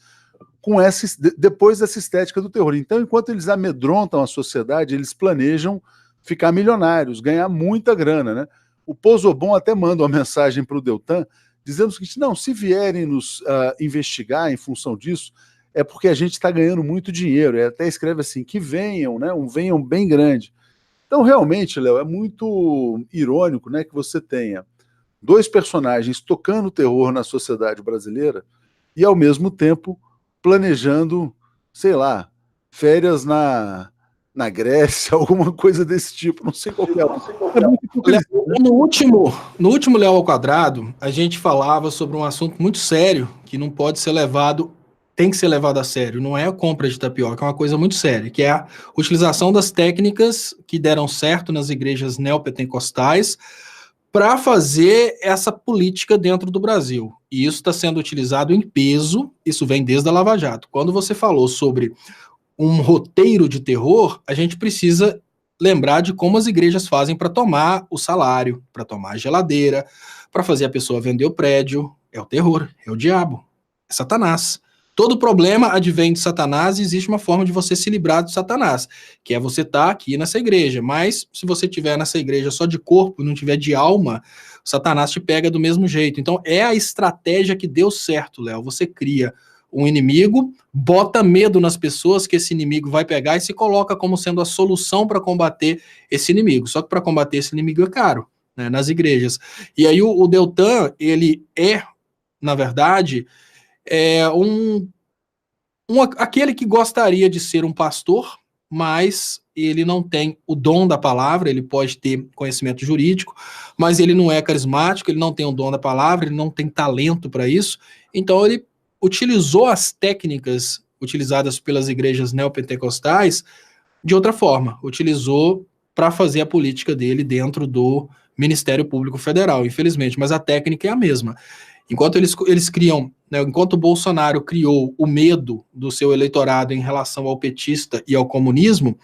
depois dessa estética do terror. Então, enquanto eles amedrontam a sociedade, eles planejam ficar milionários, ganhar muita grana, né? O Pozobon até manda uma mensagem para o Deltan dizendo o seguinte: não, se vierem nos investigar em função disso, é porque a gente está ganhando muito dinheiro. Ele até escreve assim, que venham, né? Venham bem grande. Então, realmente, Léo, é muito irônico, né, que você tenha dois personagens tocando terror na sociedade brasileira e, ao mesmo tempo, planejando, sei lá, férias na Grécia, alguma coisa desse tipo. Não sei qual que é. No último Léo ao Quadrado, a gente falava sobre um assunto muito sério que não pode ser levado, tem que ser levado a sério. Não é a compra de tapioca, é uma coisa muito séria, que é a utilização das técnicas que deram certo nas igrejas neopentecostais para fazer essa política dentro do Brasil. E isso está sendo utilizado em peso, isso vem desde a Lava Jato. Quando você falou sobre um roteiro de terror, a gente precisa lembrar de como as igrejas fazem para tomar o salário, para tomar a geladeira, para fazer a pessoa vender o prédio. É o terror, é o diabo, é Satanás. Todo problema advém de Satanás e existe uma forma de você se livrar de Satanás, que é você estar aqui nessa igreja. Mas se você estiver nessa igreja só de corpo e não tiver de alma, Satanás te pega do mesmo jeito. Então é a estratégia que deu certo, Léo. Você cria um inimigo, bota medo nas pessoas que esse inimigo vai pegar e se coloca como sendo a solução para combater esse inimigo. Só que para combater esse inimigo é caro, né, nas igrejas. E aí o Deltan, ele é, na verdade, aquele que gostaria de ser um pastor, mas ele não tem o dom da palavra. Ele pode ter conhecimento jurídico, mas ele não é carismático, ele não tem o dom da palavra, ele não tem talento para isso. Então ele utilizou as técnicas utilizadas pelas igrejas neopentecostais de outra forma, utilizou para fazer a política dele dentro do Ministério Público Federal, infelizmente, mas a técnica é a mesma. Eles criam, né, enquanto o Bolsonaro criou o medo do seu eleitorado em relação ao petista e ao comunismo,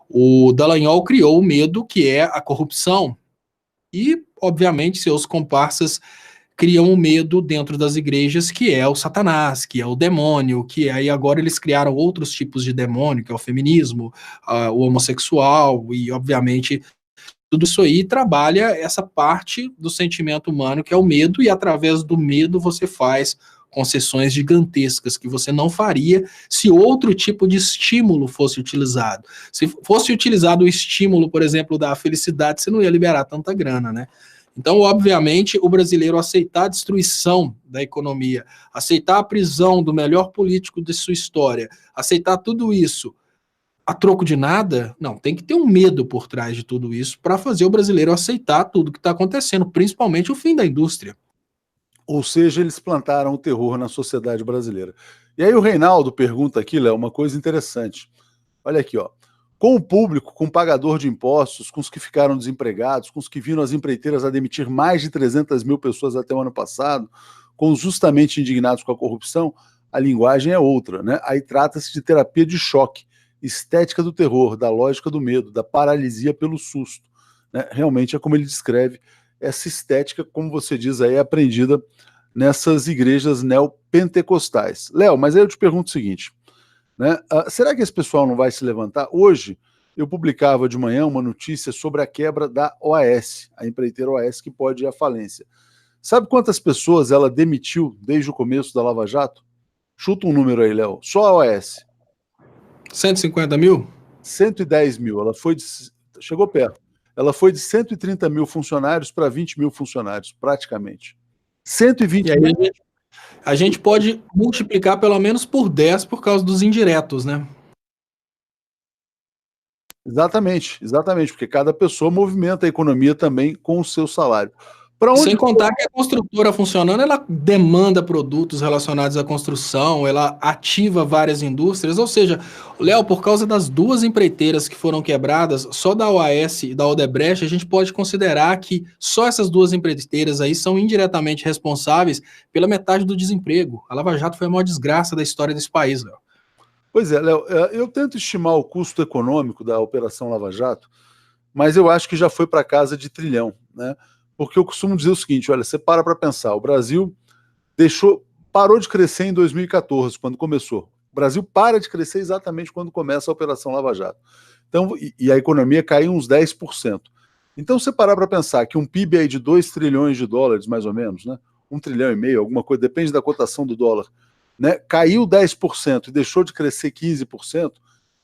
o Dallagnol criou o medo que é a corrupção e, obviamente, seus comparsas criam o medo dentro das igrejas, que é o Satanás, que é o demônio, que aí agora eles criaram outros tipos de demônio, que é o feminismo, o homossexual, e obviamente tudo isso aí trabalha essa parte do sentimento humano, que é o medo, e através do medo você faz concessões gigantescas que você não faria se outro tipo de estímulo fosse utilizado. Se fosse utilizado o estímulo, por exemplo, da felicidade, você não ia liberar tanta grana, né? Então, obviamente, o brasileiro aceitar a destruição da economia, aceitar a prisão do melhor político de sua história, aceitar tudo isso a troco de nada, não, tem que ter um medo por trás de tudo isso para fazer o brasileiro aceitar tudo que está acontecendo, principalmente o fim da indústria. Ou seja, eles plantaram o terror na sociedade brasileira. E aí o Reinaldo pergunta aqui, Léo, uma coisa interessante. Olha aqui, ó. Com o público, com o pagador de impostos, com os que ficaram desempregados, com os que viram as empreiteiras a demitir mais de 300 mil pessoas até o ano passado, com os justamente indignados com a corrupção, a linguagem é outra, né? Aí trata-se de terapia de choque, estética do terror, da lógica do medo, da paralisia pelo susto. Né? Realmente é como ele descreve essa estética, como você diz aí, aprendida nessas igrejas neopentecostais. Léo, mas aí eu te pergunto o seguinte, né? Será que esse pessoal não vai se levantar? Hoje eu publicava de manhã uma notícia sobre a quebra da OAS, a empreiteira OAS que pode ir à falência. Sabe quantas pessoas ela demitiu desde o começo da Lava Jato? Chuta um número aí, Léo. Só a OAS. 150 mil? 110 mil. Ela foi chegou perto. Ela foi de 130 mil funcionários para 20 mil funcionários, praticamente. 120 mil. A gente pode multiplicar pelo menos por 10 por causa dos indiretos, né? Exatamente, porque cada pessoa movimenta a economia também com o seu salário. Sem contar que a construtora funcionando, ela demanda produtos relacionados à construção, ela ativa várias indústrias, ou seja, Léo, por causa das duas empreiteiras que foram quebradas, só da OAS e da Odebrecht, a gente pode considerar que só essas duas empreiteiras aí são indiretamente responsáveis pela metade do desemprego. A Lava Jato foi a maior desgraça da história desse país, Léo. Pois é, Léo, eu tento estimar o custo econômico da Operação Lava Jato, mas eu acho que já foi para casa de trilhão, né? Porque eu costumo dizer o seguinte, olha, você para pensar, o Brasil parou de crescer em 2014, quando começou. O Brasil para de crescer exatamente quando começa a Operação Lava Jato. Então, e a economia caiu uns 10%. Então, você parar para pensar que um PIB aí de 2 trilhões de dólares, mais ou menos, né? 1,5 trilhão, alguma coisa, depende da cotação do dólar, né? Caiu 10% e deixou de crescer 15%,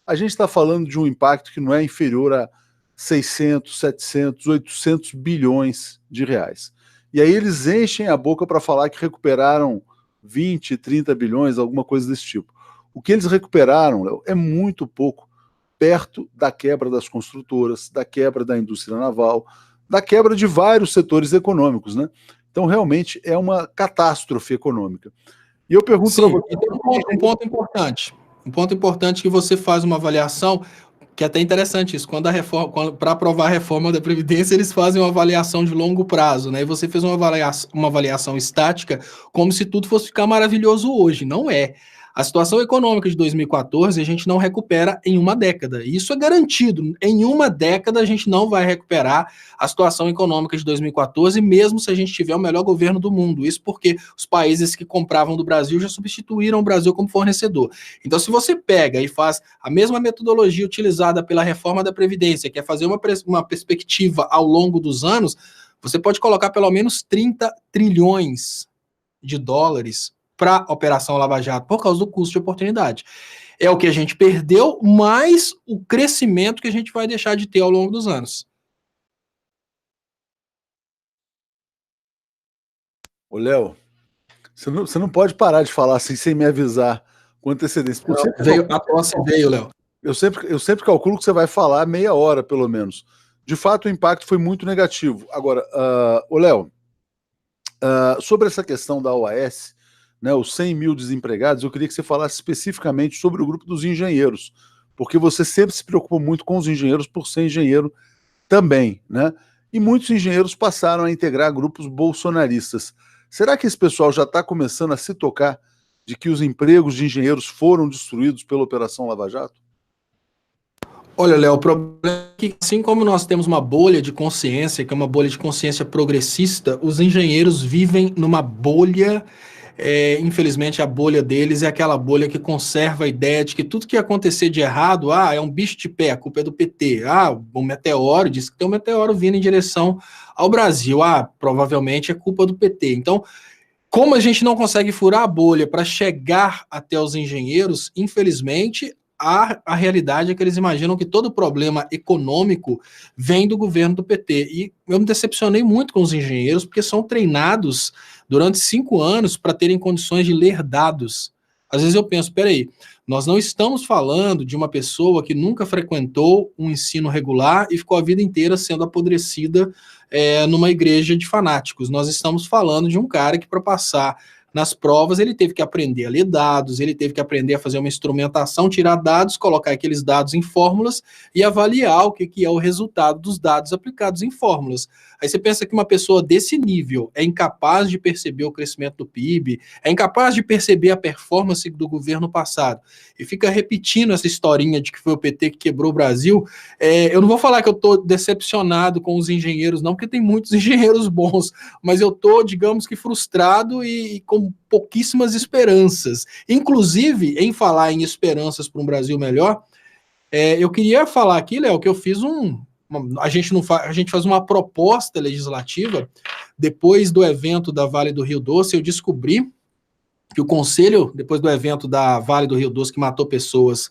a gente está falando de um impacto que não é inferior a 600, 700, 800 bilhões de reais. E aí eles enchem a boca para falar que recuperaram 20, 30 bilhões, alguma coisa desse tipo. O que eles recuperaram, Léo, é muito pouco, perto da quebra das construtoras, da quebra da indústria naval, da quebra de vários setores econômicos, né? Então, realmente, é uma catástrofe econômica. E eu pergunto para você... Um ponto importante que você faz uma avaliação, que é até interessante isso, para aprovar a reforma da Previdência, eles fazem uma avaliação de longo prazo, né? E você fez uma avaliação estática, como se tudo fosse ficar maravilhoso hoje. Não é. A situação econômica de 2014 a gente não recupera em uma década. Isso é garantido. Em uma década a gente não vai recuperar a situação econômica de 2014, mesmo se a gente tiver o melhor governo do mundo. Isso porque os países que compravam do Brasil já substituíram o Brasil como fornecedor. Então, se você pega e faz a mesma metodologia utilizada pela reforma da Previdência, que é fazer uma perspectiva ao longo dos anos, você pode colocar pelo menos 30 trilhões de dólares para a Operação Lava Jato, por causa do custo de oportunidade. É o que a gente perdeu, mais o crescimento que a gente vai deixar de ter ao longo dos anos. Ô, Léo, você não pode parar de falar assim sem me avisar com antecedência. A tosse veio, Léo. Eu sempre calculo que você vai falar meia hora, pelo menos. De fato, o impacto foi muito negativo. Agora, ô Léo, sobre essa questão da OAS, né, os 100 mil desempregados, eu queria que você falasse especificamente sobre o grupo dos engenheiros, porque você sempre se preocupou muito com os engenheiros por ser engenheiro também, né? E muitos engenheiros passaram a integrar grupos bolsonaristas. Será que esse pessoal já está começando a se tocar de que os empregos de engenheiros foram destruídos pela Operação Lava Jato? Olha, Léo, o problema é que, assim como nós temos uma bolha de consciência, que é uma bolha de consciência progressista, os engenheiros vivem numa bolha. Infelizmente, a bolha deles é aquela bolha que conserva a ideia de que tudo que acontecer de errado, é um bicho de pé, a culpa é do PT. Um meteoro, diz que tem um meteoro vindo em direção ao Brasil. Provavelmente é culpa do PT. Então, como a gente não consegue furar a bolha para chegar até os engenheiros, infelizmente, a realidade é que eles imaginam que todo problema econômico vem do governo do PT. E eu me decepcionei muito com os engenheiros, porque são treinados durante 5 anos para terem condições de ler dados. Às vezes eu penso, peraí, nós não estamos falando de uma pessoa que nunca frequentou um ensino regular e ficou a vida inteira sendo apodrecida numa igreja de fanáticos. Nós estamos falando de um cara que, para passar nas provas, ele teve que aprender a ler dados, ele teve que aprender a fazer uma instrumentação, tirar dados, colocar aqueles dados em fórmulas e avaliar o que é o resultado dos dados aplicados em fórmulas. Aí você pensa que uma pessoa desse nível é incapaz de perceber o crescimento do PIB, é incapaz de perceber a performance do governo passado, e fica repetindo essa historinha de que foi o PT que quebrou o Brasil. Eu não vou falar que eu estou decepcionado com os engenheiros, não, porque tem muitos engenheiros bons, mas eu estou, digamos que, frustrado e com pouquíssimas esperanças. Inclusive, em falar em esperanças para um Brasil melhor, eu queria falar aqui, Léo, que eu fiz a gente faz uma proposta legislativa. Depois do evento da Vale do Rio Doce, eu descobri que o Conselho, depois do evento da Vale do Rio Doce, que matou pessoas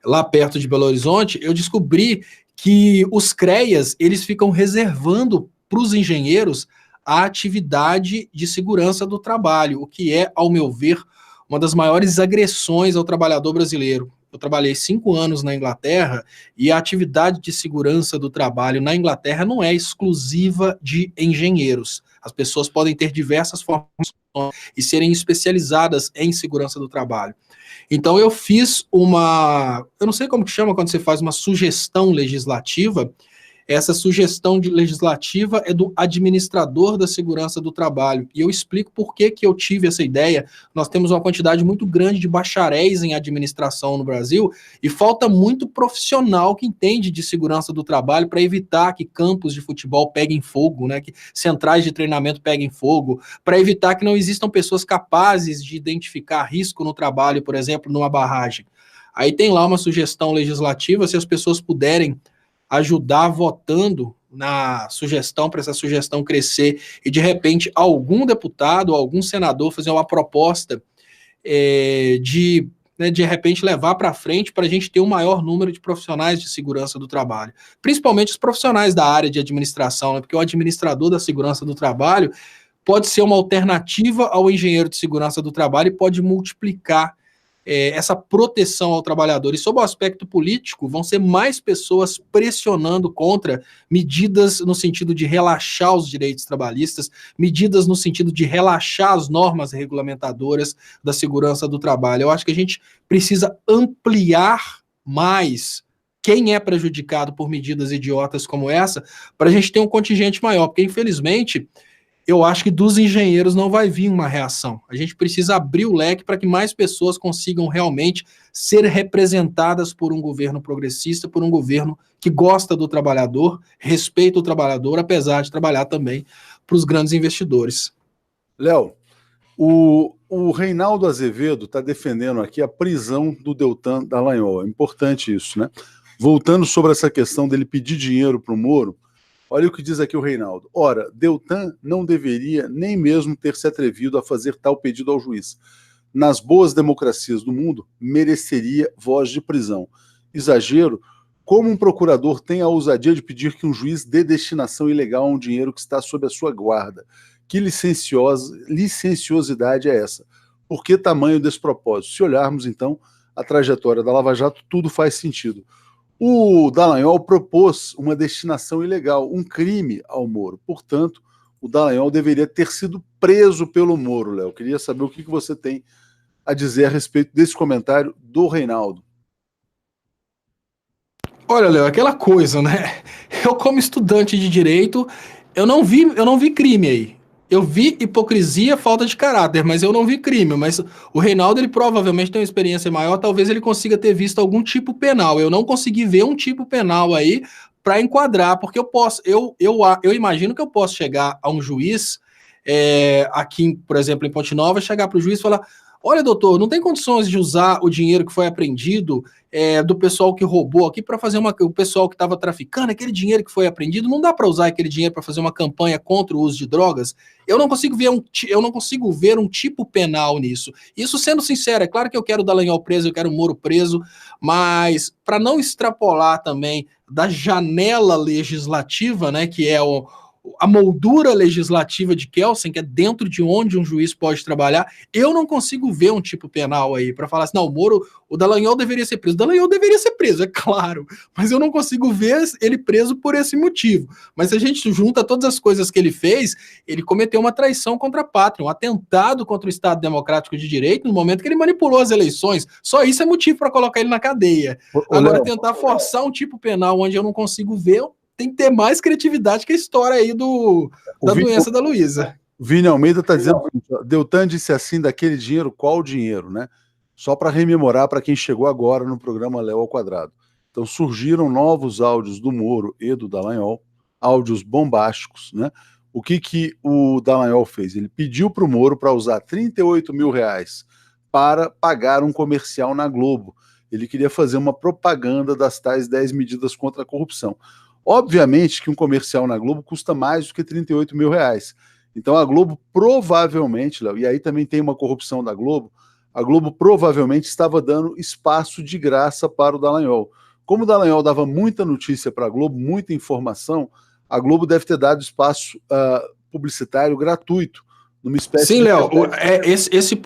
lá perto de Belo Horizonte, eu descobri que os CREAs, eles ficam reservando para os engenheiros a atividade de segurança do trabalho, o que é, ao meu ver, uma das maiores agressões ao trabalhador brasileiro. Eu trabalhei 5 anos na Inglaterra e a atividade de segurança do trabalho na Inglaterra não é exclusiva de engenheiros. As pessoas podem ter diversas formas e serem especializadas em segurança do trabalho. Então eu fiz eu não sei como que chama quando você faz uma sugestão legislativa. Essa sugestão legislativa é do administrador da segurança do trabalho. E eu explico por que eu tive essa ideia. Nós temos uma quantidade muito grande de bacharéis em administração no Brasil e falta muito profissional que entende de segurança do trabalho para evitar que campos de futebol peguem fogo, né, que centrais de treinamento peguem fogo, para evitar que não existam pessoas capazes de identificar risco no trabalho, por exemplo, numa barragem. Aí tem lá uma sugestão legislativa, se as pessoas puderem ajudar votando na sugestão, para essa sugestão crescer, e de repente algum deputado, algum senador fazer uma proposta de repente levar para frente para a gente ter um maior número de profissionais de segurança do trabalho, principalmente os profissionais da área de administração, né, porque o administrador da segurança do trabalho pode ser uma alternativa ao engenheiro de segurança do trabalho e pode multiplicar essa proteção ao trabalhador. E sob o aspecto político, vão ser mais pessoas pressionando contra medidas no sentido de relaxar os direitos trabalhistas, medidas no sentido de relaxar as normas regulamentadoras da segurança do trabalho. Eu acho que a gente precisa ampliar mais quem é prejudicado por medidas idiotas como essa, para a gente ter um contingente maior, porque infelizmente eu acho que dos engenheiros não vai vir uma reação. A gente precisa abrir o leque para que mais pessoas consigam realmente ser representadas por um governo progressista, por um governo que gosta do trabalhador, respeita o trabalhador, apesar de trabalhar também para os grandes investidores. Léo, o Reinaldo Azevedo está defendendo aqui a prisão do Deltan Dallagnol. É importante isso, né? Voltando sobre essa questão dele pedir dinheiro para o Moro, olha o que diz aqui o Reinaldo. Ora, Deltan não deveria nem mesmo ter se atrevido a fazer tal pedido ao juiz. Nas boas democracias do mundo, mereceria voz de prisão. Exagero? Como um procurador tem a ousadia de pedir que um juiz dê destinação ilegal a um dinheiro que está sob a sua guarda? Que licenciosidade é essa? Por que tamanho despropósito? Se olharmos, então, a trajetória da Lava Jato, tudo faz sentido. O Dallagnol propôs uma destinação ilegal, um crime ao Moro. Portanto, o Dallagnol deveria ter sido preso pelo Moro, Léo. Queria saber o que você tem a dizer a respeito desse comentário do Reinaldo. Olha, Léo, aquela coisa, né? Eu, como estudante de direito, eu não vi crime aí. Eu vi hipocrisia, falta de caráter, mas eu não vi crime. Mas o Reinaldo, ele provavelmente tem uma experiência maior, talvez ele consiga ter visto algum tipo penal. Eu não consegui ver um tipo penal aí para enquadrar, porque eu imagino que eu posso chegar a um juiz aqui, por exemplo, em Ponte Nova, chegar para o juiz e falar: olha, doutor, não tem condições de usar o dinheiro que foi apreendido do pessoal que roubou aqui para fazer o pessoal que estava traficando, aquele dinheiro que foi apreendido, não dá para usar aquele dinheiro para fazer uma campanha contra o uso de drogas? Eu não consigo ver um tipo penal nisso. Isso, sendo sincero, é claro que eu quero o Dallagnol preso, eu quero o Moro preso, mas para não extrapolar também da janela legislativa, né, que é a moldura legislativa de Kelsen, que é dentro de onde um juiz pode trabalhar, eu não consigo ver um tipo penal aí para falar assim: não, o Dallagnol deveria ser preso. O Dallagnol deveria ser preso, é claro, mas eu não consigo ver ele preso por esse motivo. Mas se a gente junta todas as coisas que ele fez, ele cometeu uma traição contra a pátria, um atentado contra o Estado Democrático de Direito no momento que ele manipulou as eleições. Só isso é motivo para colocar ele na cadeia. Agora, Léo, tentar forçar um tipo penal onde eu não consigo ver, tem que ter mais criatividade que a história aí da doença da Luísa. Vini Almeida está dizendo: Deltan disse assim, daquele dinheiro, qual dinheiro, né? Só para rememorar para quem chegou agora no programa Léo ao Quadrado. Então surgiram novos áudios do Moro e do Dallagnol, áudios bombásticos, né? O que o Dallagnol fez? Ele pediu para o Moro para usar 38 mil reais para pagar um comercial na Globo. Ele queria fazer uma propaganda das tais 10 medidas contra a corrupção. Obviamente que um comercial na Globo custa mais do que 38 mil reais. Então a Globo provavelmente, Léo, e aí também tem uma corrupção da Globo, a Globo provavelmente estava dando espaço de graça para o Dallagnol. Como o Dallagnol dava muita notícia para a Globo, muita informação, a Globo deve ter dado espaço publicitário gratuito, numa espécie Sim, de... Léo, esse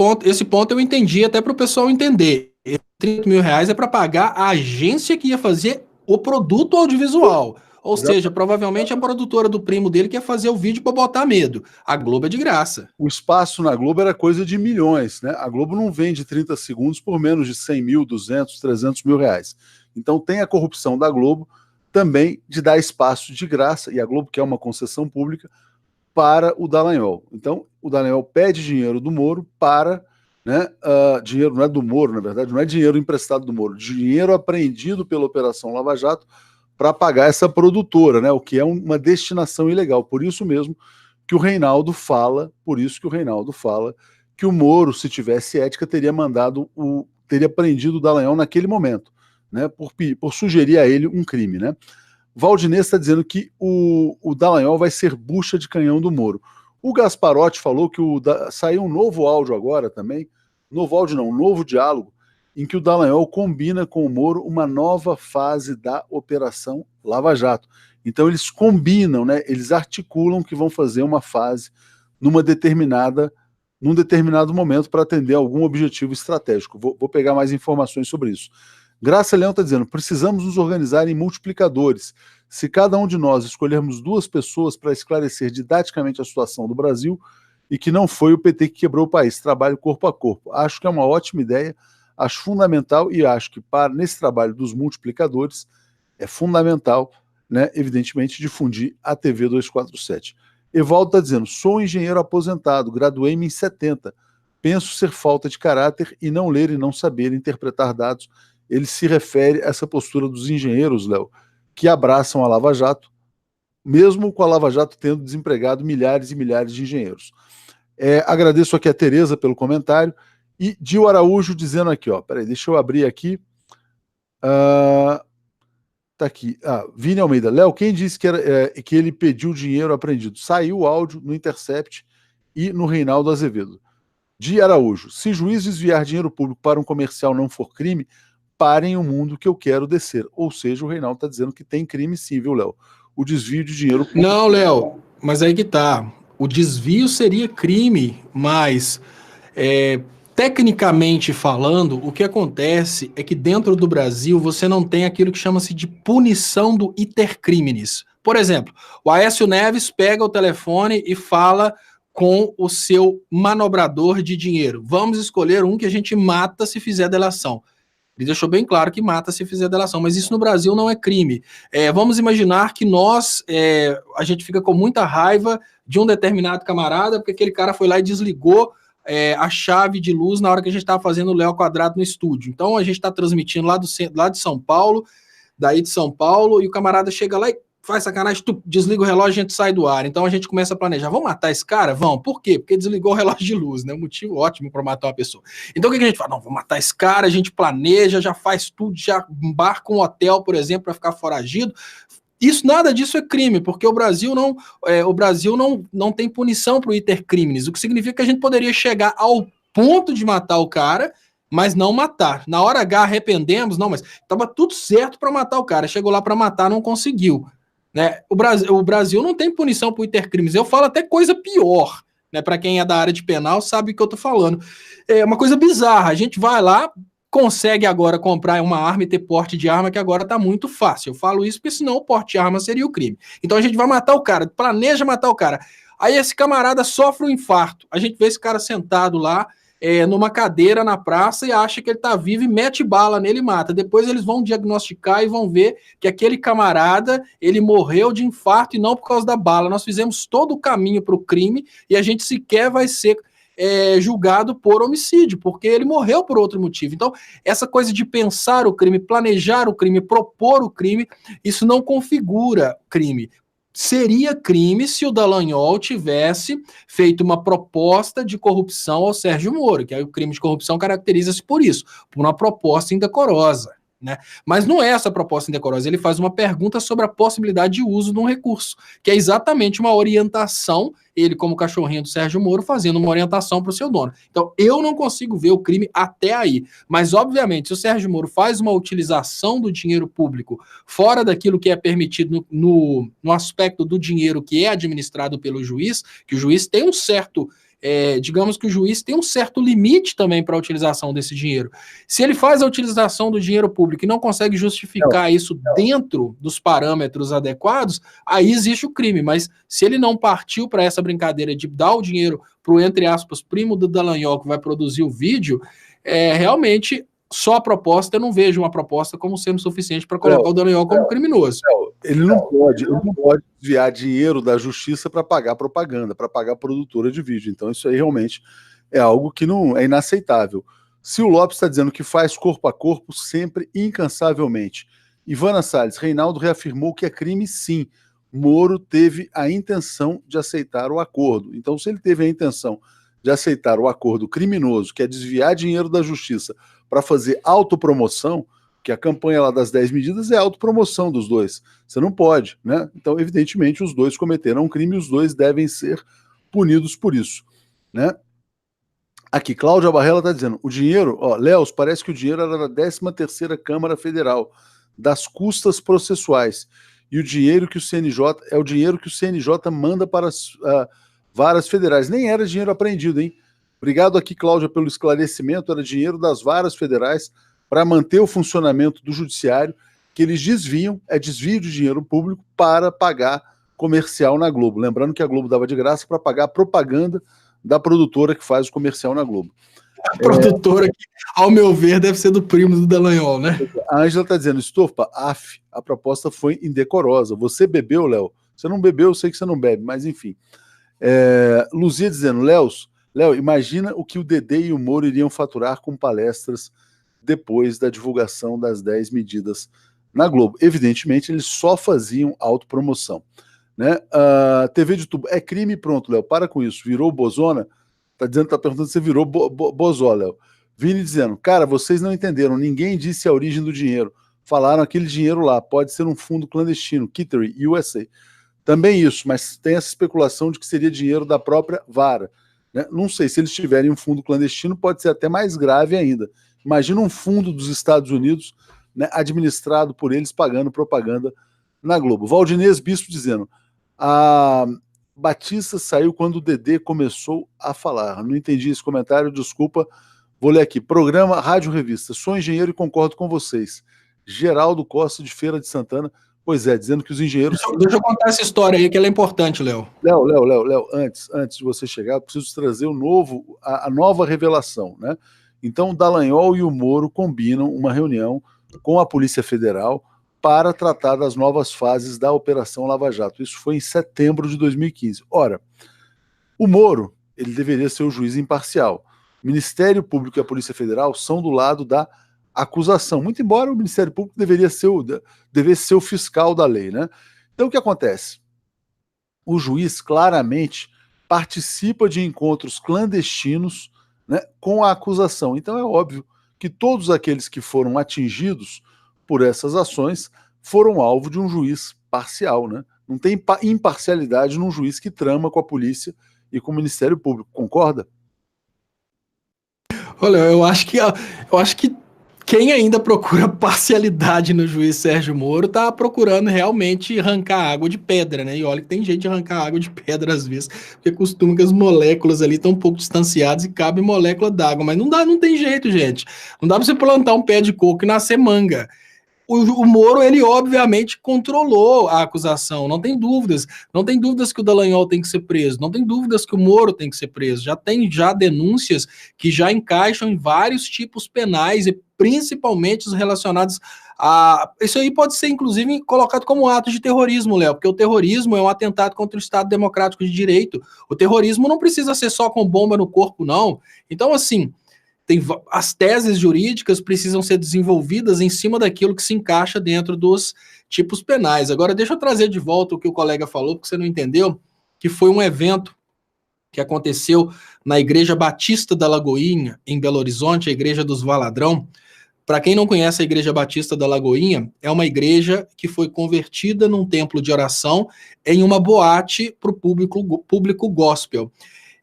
ponto eu entendi, até para o pessoal entender. 30 mil reais é para pagar a agência que ia fazer o produto audiovisual. Ou seja, provavelmente a produtora do primo dele quer fazer o vídeo para botar medo. A Globo é de graça. O espaço na Globo era coisa de milhões, né? A Globo não vende 30 segundos por menos de 100 mil, 200, 300 mil reais. Então tem a corrupção da Globo também de dar espaço de graça, e a Globo quer uma concessão pública, para o Dallagnol. Então o Dallagnol pede dinheiro do Moro para... né? Dinheiro não é do Moro, na verdade, não é dinheiro emprestado do Moro, dinheiro apreendido pela Operação Lava Jato para pagar essa produtora, né? O que é uma destinação ilegal. Por isso mesmo que o Reinaldo fala, que o Moro, se tivesse ética, teria prendido o Dallagnol naquele momento, né? Por sugerir a ele um crime, né? Valdinês está dizendo que o Dallagnol vai ser bucha de canhão do Moro. O Gasparotti falou que saiu um novo áudio agora também, um novo diálogo, em que o Dallagnol combina com o Moro uma nova fase da Operação Lava Jato. Então eles combinam, né? Eles articulam que vão fazer uma fase num determinado momento para atender algum objetivo estratégico. Vou pegar mais informações sobre isso. Graça Leão está dizendo: precisamos nos organizar em multiplicadores. Se cada um de nós escolhermos 2 pessoas para esclarecer didaticamente a situação do Brasil, e que não foi o PT que quebrou o país, trabalho corpo a corpo. Acho que é uma ótima ideia, acho fundamental, e acho que nesse trabalho dos multiplicadores é fundamental, né, evidentemente, difundir a TV 247. Evaldo está dizendo: sou engenheiro aposentado, graduei-me em 70. Penso ser falta de caráter e não ler e não saber interpretar dados. Ele se refere a essa postura dos engenheiros, Léo, que abraçam a Lava Jato, mesmo com a Lava Jato tendo desempregado milhares e milhares de engenheiros. Agradeço aqui a Tereza pelo comentário, e Dil Araújo dizendo aqui, peraí, deixa eu abrir aqui. Tá aqui. Vini Almeida: Léo, quem disse que ele pediu dinheiro apreendido? Saiu o áudio no Intercept e no Reinaldo Azevedo. Di Araújo: se juiz desviar dinheiro público para um comercial não for crime, parem o mundo que eu quero descer. Ou seja, o Reinaldo está dizendo que tem crime sim, viu, Léo? O desvio de dinheiro público. Não, Léo, mas aí que tá. O desvio seria crime, mas tecnicamente falando, o que acontece é que dentro do Brasil você não tem aquilo que chama-se de punição do iter criminis. Por exemplo, o Aécio Neves pega o telefone e fala com o seu manobrador de dinheiro: vamos escolher um que a gente mata se fizer delação. Ele deixou bem claro que mata se fizer delação, mas isso no Brasil não é crime. Vamos imaginar que a gente fica com muita raiva de um determinado camarada, porque aquele cara foi lá e desligou a chave de luz na hora que a gente estava fazendo o Léo Quadrado no estúdio. Então a gente está transmitindo lá de São Paulo, daí de São Paulo, e o camarada chega lá e faz sacanagem, desliga o relógio e a gente sai do ar. Então a gente começa a planejar, vamos matar esse cara? Vamos. Por quê? Porque desligou o relógio de luz, né? Um motivo ótimo para matar uma pessoa. Então o que a gente fala? Não, vamos matar esse cara, a gente planeja, já faz tudo, já embarca um hotel, por exemplo, para ficar foragido. Nada disso é crime, porque o Brasil não tem punição para o iter crimes, o que significa que a gente poderia chegar ao ponto de matar o cara, mas não matar. Na hora H arrependemos, não, mas estava tudo certo para matar o cara, chegou lá para matar, não conseguiu. Né? O Brasil não tem punição por intercrimes. Eu falo até coisa pior. Né? Para quem é da área de penal sabe o que eu estou falando. É uma coisa bizarra. A gente vai lá, consegue agora comprar uma arma e ter porte de arma, que agora está muito fácil. Eu falo isso porque senão o porte de arma seria o crime. Então a gente vai matar o cara, planeja matar o cara. Aí esse camarada sofre um infarto. A gente vê esse cara sentado lá, numa cadeira na praça e acha que ele tá vivo e mete bala nele e mata. Depois eles vão diagnosticar e vão ver que aquele camarada, ele morreu de infarto e não por causa da bala. Nós fizemos todo o caminho para o crime e a gente sequer vai ser julgado por homicídio, porque ele morreu por outro motivo. Então, essa coisa de pensar o crime, planejar o crime, propor o crime, isso não configura crime. Seria crime se o Dallagnol tivesse feito uma proposta de corrupção ao Sérgio Moro, que aí o crime de corrupção caracteriza-se por isso, por uma proposta indecorosa. Né? Mas não é essa proposta indecorosa, ele faz uma pergunta sobre a possibilidade de uso de um recurso, que é exatamente uma orientação, ele como cachorrinho do Sérgio Moro fazendo uma orientação para o seu dono. Então eu não consigo ver o crime até aí, mas obviamente se o Sérgio Moro faz uma utilização do dinheiro público fora daquilo que é permitido no aspecto do dinheiro que é administrado pelo juiz, que o juiz tem um certo... digamos que o juiz tem um certo limite também para a utilização desse dinheiro. Se ele faz a utilização do dinheiro público e não consegue justificar isso dentro dos parâmetros adequados, aí existe o crime. Mas se ele não partiu para essa brincadeira de dar o dinheiro para o, entre aspas, primo do Dallagnol que vai produzir o vídeo, realmente só a proposta, eu não vejo uma proposta como sendo suficiente para colocar o Dallagnol como criminoso. Ele não pode desviar dinheiro da justiça para pagar propaganda, para pagar produtora de vídeo. Então isso aí realmente é algo que não é inaceitável. Se o Lopes está dizendo que faz corpo a corpo sempre, incansavelmente. Ivana Salles, Reinaldo reafirmou que é crime sim. Moro teve a intenção de aceitar o acordo. Então se ele teve a intenção de aceitar o acordo criminoso, que é desviar dinheiro da justiça para fazer autopromoção, que a campanha lá das 10 medidas é a autopromoção dos dois. Você não pode, né? Então, evidentemente, os dois cometeram um crime e os dois devem ser punidos por isso, né? Aqui, Cláudia Barrela está dizendo, o dinheiro, Léo, parece que o dinheiro era da 13ª Câmara Federal, das custas processuais, e o dinheiro que o CNJ, é o dinheiro que o CNJ manda para as varas federais. Nem era dinheiro apreendido, hein? Obrigado aqui, Cláudia, pelo esclarecimento, era dinheiro das varas federais, para manter o funcionamento do judiciário, que eles desviam, desvio de dinheiro público para pagar comercial na Globo. Lembrando que a Globo dava de graça para pagar a propaganda da produtora que faz o comercial na Globo. A produtora que, ao meu ver, deve ser do primo do Dallagnol, né? A Ângela está dizendo, Estopa, a proposta foi indecorosa. Você bebeu, Léo? Você não bebeu, eu sei que você não bebe, mas enfim. Luzia dizendo, Léo, imagina o que o Dedê e o Moro iriam faturar com palestras depois da divulgação das 10 medidas na Globo. Evidentemente, eles só faziam autopromoção. Né? TV de tubo, é crime, pronto, Léo, para com isso. Virou Bozona? Tá perguntando se você virou Bozó, Léo. Vini dizendo, cara, vocês não entenderam, ninguém disse a origem do dinheiro. Falaram aquele dinheiro lá, pode ser um fundo clandestino, Kittery, USA. Também isso, mas tem essa especulação de que seria dinheiro da própria vara. Né? Não sei, se eles tiverem um fundo clandestino, pode ser até mais grave ainda. Imagina um fundo dos Estados Unidos, né, administrado por eles, pagando propaganda na Globo. Valdinês Bispo dizendo, a Batista saiu quando o Dedê começou a falar. Não entendi esse comentário, desculpa. Vou ler aqui. Programa Rádio Revista. Sou engenheiro e concordo com vocês. Geraldo Costa, de Feira de Santana. Pois é, dizendo que os engenheiros... Deixa eu contar essa história aí, que ela é importante, Léo. Léo, antes de você chegar, eu preciso trazer a nova revelação, né? Então, o Dallagnol e o Moro combinam uma reunião com a Polícia Federal para tratar das novas fases da Operação Lava Jato. Isso foi em setembro de 2015. Ora, o Moro, ele deveria ser o juiz imparcial. O Ministério Público e a Polícia Federal são do lado da acusação, muito embora o Ministério Público devesse ser o fiscal da lei, né? Então, o que acontece? O juiz claramente participa de encontros clandestinos, né, com a acusação. Então, é óbvio que todos aqueles que foram atingidos por essas ações foram alvo de um juiz parcial, né? Não tem imparcialidade num juiz que trama com a polícia e com o Ministério Público, concorda? Olha, eu acho que quem ainda procura parcialidade no juiz Sérgio Moro tá procurando realmente arrancar água de pedra, né? E olha que tem jeito de arrancar água de pedra às vezes, porque costuma que as moléculas ali estão um pouco distanciadas e cabe molécula d'água, mas não dá, não tem jeito, gente. Não dá pra você plantar um pé de coco e nascer manga. O Moro, ele obviamente controlou a acusação, não tem dúvidas. Não tem dúvidas que o Dallagnol tem que ser preso, não tem dúvidas que o Moro tem que ser preso. Já tem denúncias que já encaixam em vários tipos penais, e principalmente os relacionados a... Isso aí pode ser, inclusive, colocado como ato de terrorismo, Léo, porque o terrorismo é um atentado contra o Estado Democrático de Direito. O terrorismo não precisa ser só com bomba no corpo, não. Então, assim... as teses jurídicas precisam ser desenvolvidas em cima daquilo que se encaixa dentro dos tipos penais. Agora, deixa eu trazer de volta o que o colega falou, porque você não entendeu, que foi um evento que aconteceu na Igreja Batista da Lagoinha, em Belo Horizonte, a Igreja dos Valadrão. Para quem não conhece a Igreja Batista da Lagoinha, é uma igreja que foi convertida num templo de oração em uma boate para o público gospel.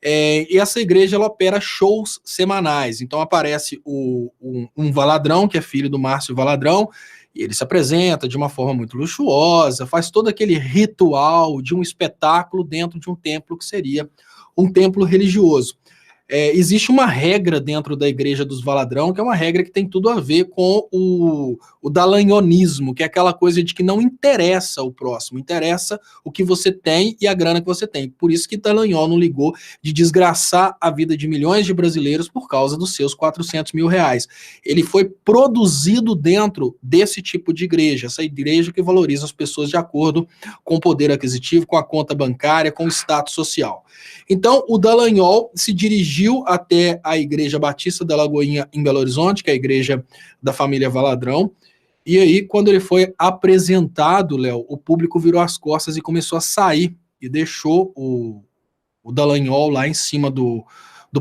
E essa igreja ela opera shows semanais. Então aparece um Valadrão, que é filho do Márcio Valadrão, e ele se apresenta de uma forma muito luxuosa, faz todo aquele ritual de um espetáculo dentro de um templo que seria um templo religioso. Existe uma regra dentro da Igreja dos Valadrão, que é uma regra que tem tudo a ver com o dallagnionismo, que é aquela coisa de que não interessa o próximo, interessa o que você tem e a grana que você tem. Por isso que Dallagnol não ligou de desgraçar a vida de milhões de brasileiros por causa dos seus 400 mil reais. Ele foi produzido dentro desse tipo de igreja, essa igreja que valoriza as pessoas de acordo com o poder aquisitivo, com a conta bancária, com o status social. Então, o Dallagnol se dirigiu até a Igreja Batista da Lagoinha, em Belo Horizonte, que é a igreja da família Valadrão, e aí, quando ele foi apresentado, Léo, o público virou as costas e começou a sair, e deixou o Dallagnol lá em cima do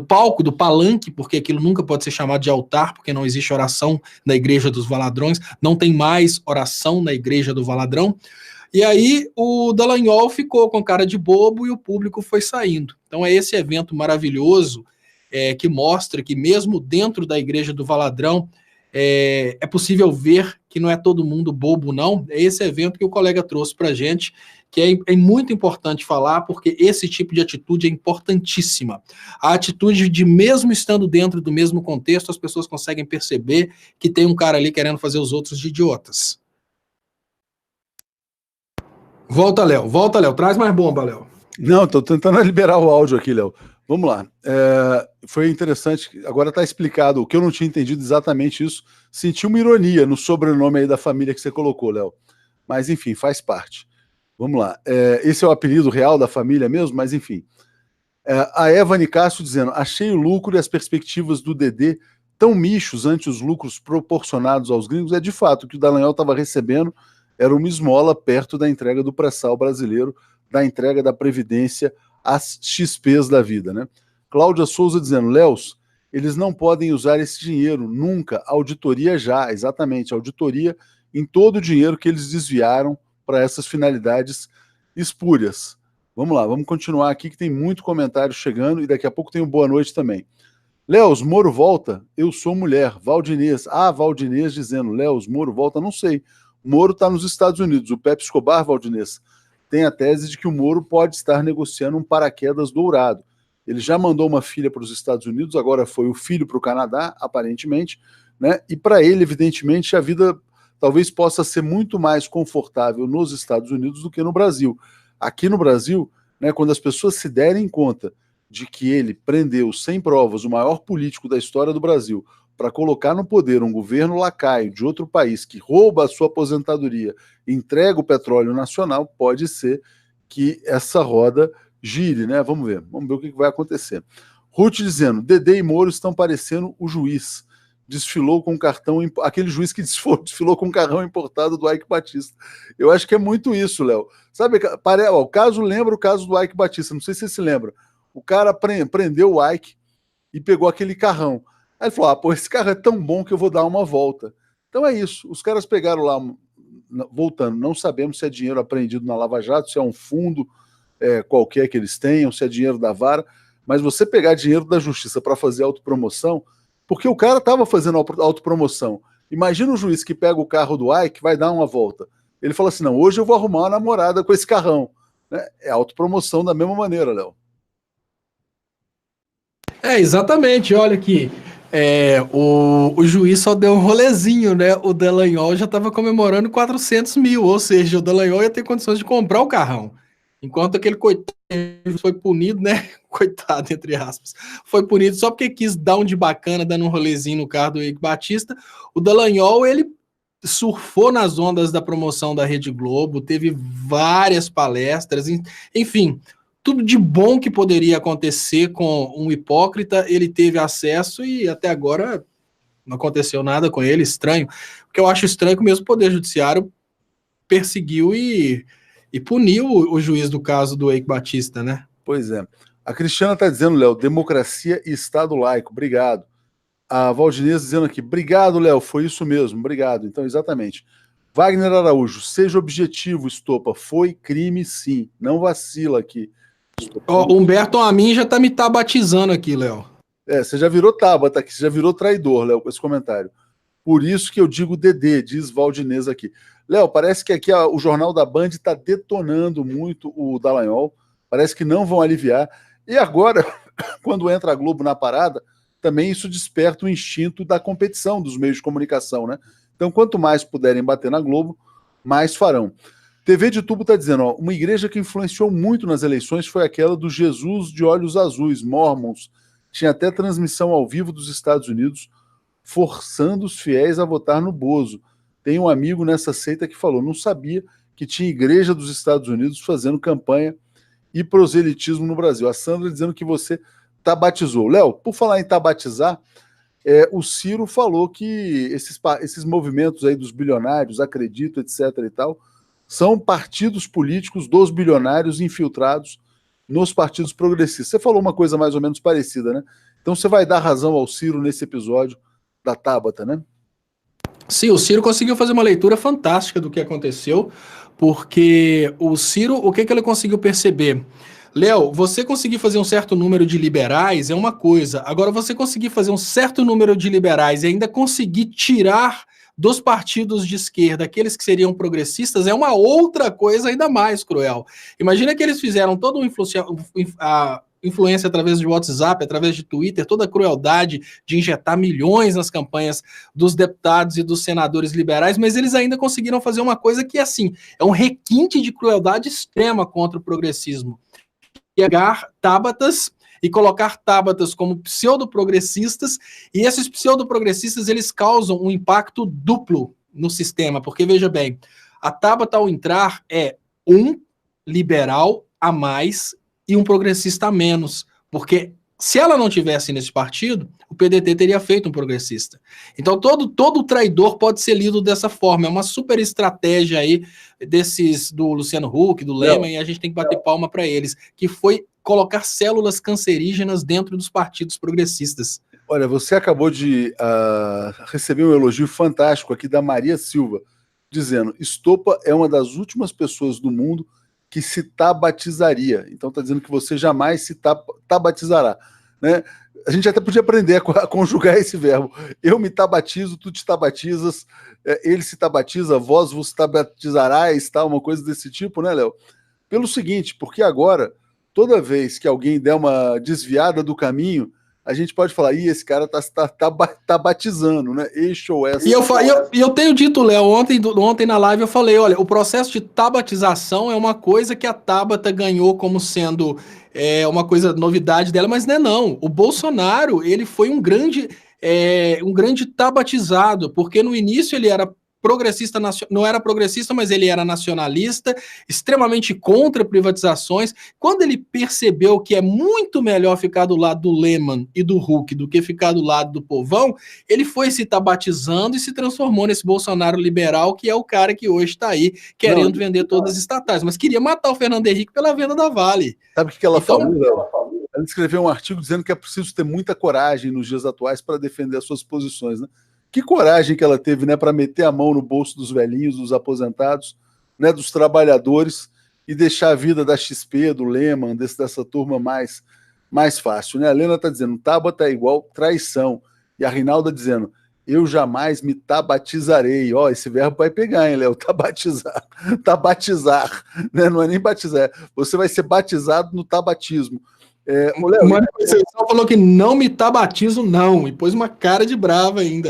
palco, do palanque, porque aquilo nunca pode ser chamado de altar, porque não existe oração na Igreja dos Valadrões, não tem mais oração na Igreja do Valadrão. E aí o Dallagnol ficou com cara de bobo e o público foi saindo. Então é esse evento maravilhoso que mostra que mesmo dentro da Igreja do Valadrão é possível ver que não é todo mundo bobo, não. É esse evento que o colega trouxe para a gente, que é muito importante falar, porque esse tipo de atitude é importantíssima. A atitude de, mesmo estando dentro do mesmo contexto, as pessoas conseguem perceber que tem um cara ali querendo fazer os outros de idiotas. Volta, Léo. Traz mais bomba, Léo. Não, estou tentando liberar o áudio aqui, Léo. Vamos lá. Foi interessante. Agora está explicado o que eu não tinha entendido exatamente isso. Senti uma ironia no sobrenome aí da família que você colocou, Léo. Mas, enfim, faz parte. Vamos lá. Esse é o apelido real da família mesmo, mas, enfim. A Eva Nicásio dizendo: achei o lucro e as perspectivas do Dedê tão michos ante os lucros proporcionados aos gringos. É de fato que o Dallagnol estava recebendo era uma esmola perto da entrega do pré-sal brasileiro, da entrega da Previdência às XPs da vida, né? Cláudia Souza dizendo: Léus, eles não podem usar esse dinheiro, nunca, auditoria já, exatamente, auditoria em todo o dinheiro que eles desviaram para essas finalidades espúrias. Vamos lá, vamos continuar aqui que tem muito comentário chegando e daqui a pouco tem um boa noite também. Léus, Moro volta? Eu sou mulher. Valdinês. Valdinês dizendo: Léus, Moro volta? Não sei. Moro está nos Estados Unidos. O Pepe Escobar, Valdinês, tem a tese de que o Moro pode estar negociando um paraquedas dourado. Ele já mandou uma filha para os Estados Unidos, agora foi o filho para o Canadá, aparentemente, né? E para ele, evidentemente, a vida talvez possa ser muito mais confortável nos Estados Unidos do que no Brasil. Aqui no Brasil, né, quando as pessoas se derem conta de que ele prendeu sem provas o maior político da história do Brasil para colocar no poder um governo lacaio de outro país que rouba a sua aposentadoria e entrega o petróleo nacional, pode ser que essa roda gire, né? Vamos ver o que vai acontecer. Ruth dizendo, Dedê e Moro estão parecendo o juiz. Desfilou com cartão, aquele juiz que desfilou com carrão importado do Ike Batista. Eu acho que é muito isso, Léo. Sabe, o caso lembra o caso do Ike Batista, não sei se você se lembra. O cara prendeu o Ike e pegou aquele carrão. Aí ele falou, pô, esse carro é tão bom que eu vou dar uma volta. Então é isso, os caras pegaram lá, voltando, não sabemos se é dinheiro apreendido na Lava Jato, se é um fundo qualquer que eles tenham, se é dinheiro da vara, mas você pegar dinheiro da justiça para fazer autopromoção, porque o cara estava fazendo autopromoção. Imagina o juiz que pega o carro do Ike, vai dar uma volta. Ele fala assim, não, hoje eu vou arrumar uma namorada com esse carrão. Né? É autopromoção da mesma maneira, Léo. Exatamente, olha aqui. O juiz só deu um rolezinho, né? O Dallagnol já estava comemorando 400 mil, ou seja, o Dallagnol ia ter condições de comprar o carrão. Enquanto aquele coitado foi punido, né? Coitado, entre aspas. Foi punido só porque quis dar um de bacana, dando um rolezinho no carro do Eike Batista. O Dallagnol, ele surfou nas ondas da promoção da Rede Globo, teve várias palestras, enfim, tudo de bom que poderia acontecer com um hipócrita, ele teve acesso e até agora não aconteceu nada com ele, estranho. O que eu acho estranho é que o mesmo Poder Judiciário perseguiu e puniu o juiz do caso do Eike Batista, né? Pois é. A Cristiana está dizendo, Léo, democracia e Estado laico, obrigado. A Valdinez dizendo aqui, obrigado, Léo, foi isso mesmo, obrigado. Então, exatamente. Wagner Araújo, seja objetivo, Estopa, foi crime sim, não vacila aqui. Humberto Amin já tá me tabatizando aqui, Léo. Você já virou Tabata aqui, você já virou traidor, Léo, com esse comentário. Por isso que eu digo Dedê, diz Valdinez aqui. Léo, parece que aqui o Jornal da Band está detonando muito o Dallagnol, parece que não vão aliviar. E agora, quando entra a Globo na parada, também isso desperta o instinto da competição dos meios de comunicação, né? Então, quanto mais puderem bater na Globo, mais farão. TV de Tubo está dizendo, uma igreja que influenciou muito nas eleições foi aquela do Jesus de Olhos Azuis, Mormons. Tinha até transmissão ao vivo dos Estados Unidos, forçando os fiéis a votar no Bozo. Tem um amigo nessa seita que falou, não sabia que tinha igreja dos Estados Unidos fazendo campanha e proselitismo no Brasil. A Sandra dizendo que você tabatizou. Léo, por falar em tabatizar, o Ciro falou que esses movimentos aí dos bilionários, Acredito, etc. e tal, são partidos políticos dos bilionários infiltrados nos partidos progressistas. Você falou uma coisa mais ou menos parecida, né? Então você vai dar razão ao Ciro nesse episódio da Tabata, né? Sim, o Ciro conseguiu fazer uma leitura fantástica do que aconteceu, porque o Ciro, o que ele conseguiu perceber? Léo, você conseguir fazer um certo número de liberais é uma coisa. Agora, você conseguir fazer um certo número de liberais e ainda conseguir tirar dos partidos de esquerda aqueles que seriam progressistas é uma outra coisa ainda mais cruel. Imagina que eles fizeram toda a influência através de WhatsApp, através de Twitter, toda a crueldade de injetar milhões nas campanhas dos deputados e dos senadores liberais, mas eles ainda conseguiram fazer uma coisa que, assim, é um requinte de crueldade extrema contra o progressismo. Pegar Tabatas e colocar Tabatas como pseudo-progressistas, e esses pseudo-progressistas, eles causam um impacto duplo no sistema, porque, veja bem, a Tabata, ao entrar, é um liberal a mais e um progressista a menos, porque se ela não tivesse nesse partido, o PDT teria feito um progressista. Então todo traidor pode ser lido dessa forma, é uma super estratégia aí do Luciano Huck, do Lehmann, e a gente tem que bater palma para eles, que foi colocar células cancerígenas dentro dos partidos progressistas. Olha, você acabou de receber um elogio fantástico aqui da Maria Silva, dizendo, Estopa é uma das últimas pessoas do mundo que se tabatizaria. Então está dizendo que você jamais se tabatizará. Né? A gente até podia aprender a conjugar esse verbo. Eu me tabatizo, tu te tabatizas, ele se tabatiza, vós vos tabatizarás, tá? Uma coisa desse tipo, né, Léo? Pelo seguinte, porque agora, toda vez que alguém der uma desviada do caminho, a gente pode falar, esse cara tá batizando, né? Este ou essa. E eu tenho dito, Léo, ontem na live eu falei, olha, o processo de tabatização é uma coisa que a Tabata ganhou como sendo uma coisa, novidade dela, mas não é não. O Bolsonaro, ele foi um grande tabatizado, porque no início ele era progressista, não era progressista, mas ele era nacionalista, extremamente contra privatizações. Quando ele percebeu que é muito melhor ficar do lado do Lehman e do Huck do que ficar do lado do povão, ele foi se tabatizando e se transformou nesse Bolsonaro liberal, que é o cara que hoje está aí querendo vender todas as estatais, mas queria matar o Fernando Henrique pela venda da Vale. Sabe o que ela falou? Ela escreveu um artigo dizendo que é preciso ter muita coragem nos dias atuais para defender as suas posições, né? Que coragem que ela teve, né, para meter a mão no bolso dos velhinhos, dos aposentados, né, dos trabalhadores e deixar a vida da XP, do Lehman, dessa turma mais fácil, né? A Helena está dizendo, Tabata é igual traição. E a Rinalda dizendo, eu jamais me tabatizarei. Ó, esse verbo vai pegar, hein, Léo? Tabatizar. Tabatizar. Né? Não é nem batizar. Você vai ser batizado no tabatismo. Léo, uma Conceição falou que não me tabatizo, não. E pôs uma cara de brava ainda.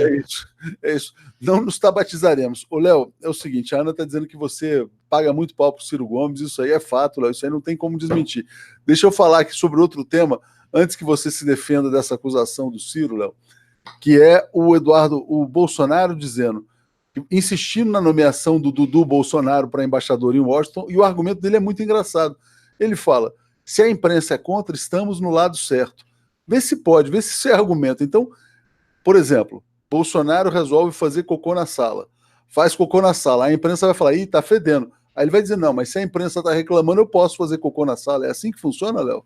É isso. Não nos tabatizaremos. Ô, Léo, é o seguinte, a Ana está dizendo que você paga muito pau pro Ciro Gomes, isso aí é fato, Léo, isso aí não tem como desmentir. Deixa eu falar aqui sobre outro tema, antes que você se defenda dessa acusação do Ciro, Léo, que é o Bolsonaro dizendo, insistindo na nomeação do Dudu Bolsonaro para embaixador em Washington, e o argumento dele é muito engraçado. Ele fala, se a imprensa é contra, estamos no lado certo. Vê se pode, vê se isso é argumento. Então, por exemplo, Bolsonaro resolve fazer cocô na sala. Faz cocô na sala. A imprensa vai falar, tá fedendo. Aí ele vai dizer, não, mas se a imprensa tá reclamando, eu posso fazer cocô na sala. É assim que funciona, Léo?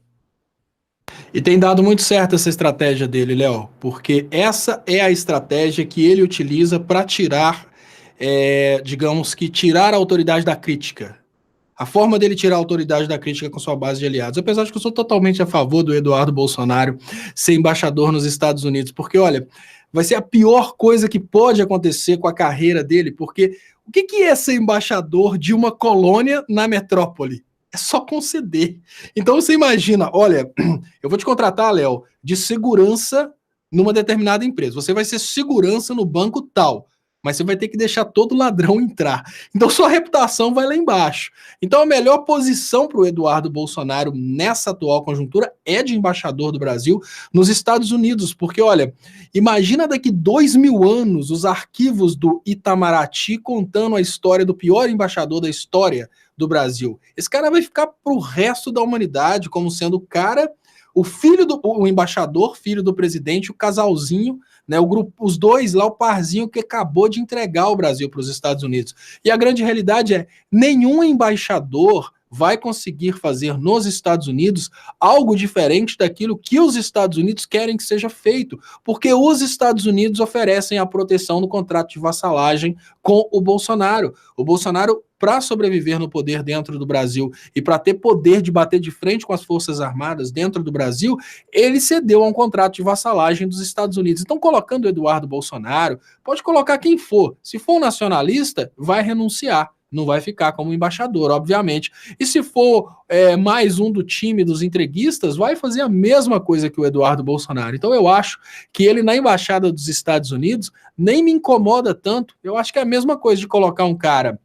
E tem dado muito certo essa estratégia dele, Léo, porque essa é a estratégia que ele utiliza para tirar, digamos que tirar a autoridade da crítica. A forma dele tirar a autoridade da crítica com sua base de aliados. Apesar de que eu sou totalmente a favor do Eduardo Bolsonaro ser embaixador nos Estados Unidos, porque, olha, vai ser a pior coisa que pode acontecer com a carreira dele, porque o que é ser embaixador de uma colônia na metrópole? É só conceder. Então você imagina, olha, eu vou te contratar, Léo, de segurança numa determinada empresa. Você vai ser segurança no banco tal, mas você vai ter que deixar todo ladrão entrar. Então sua reputação vai lá embaixo. Então a melhor posição para o Eduardo Bolsonaro nessa atual conjuntura é de embaixador do Brasil nos Estados Unidos, porque, olha, imagina daqui 2000 anos os arquivos do Itamaraty contando a história do pior embaixador da história do Brasil. Esse cara vai ficar pro resto da humanidade como sendo o cara, o embaixador, filho do presidente, o casalzinho, né, o grupo, os dois lá, o parzinho que acabou de entregar o Brasil para os Estados Unidos. E a grande realidade é, nenhum embaixador vai conseguir fazer nos Estados Unidos algo diferente daquilo que os Estados Unidos querem que seja feito, porque os Estados Unidos oferecem a proteção no contrato de vassalagem com o Bolsonaro. O Bolsonaro, para sobreviver no poder dentro do Brasil e para ter poder de bater de frente com as Forças Armadas dentro do Brasil, ele cedeu a um contrato de vassalagem dos Estados Unidos. Então, colocando o Eduardo Bolsonaro, pode colocar quem for. Se for um nacionalista, vai renunciar. Não vai ficar como embaixador, obviamente. E se for mais um do time dos entreguistas, vai fazer a mesma coisa que o Eduardo Bolsonaro. Então eu acho que ele na embaixada dos Estados Unidos nem me incomoda tanto. Eu acho que é a mesma coisa de colocar um cara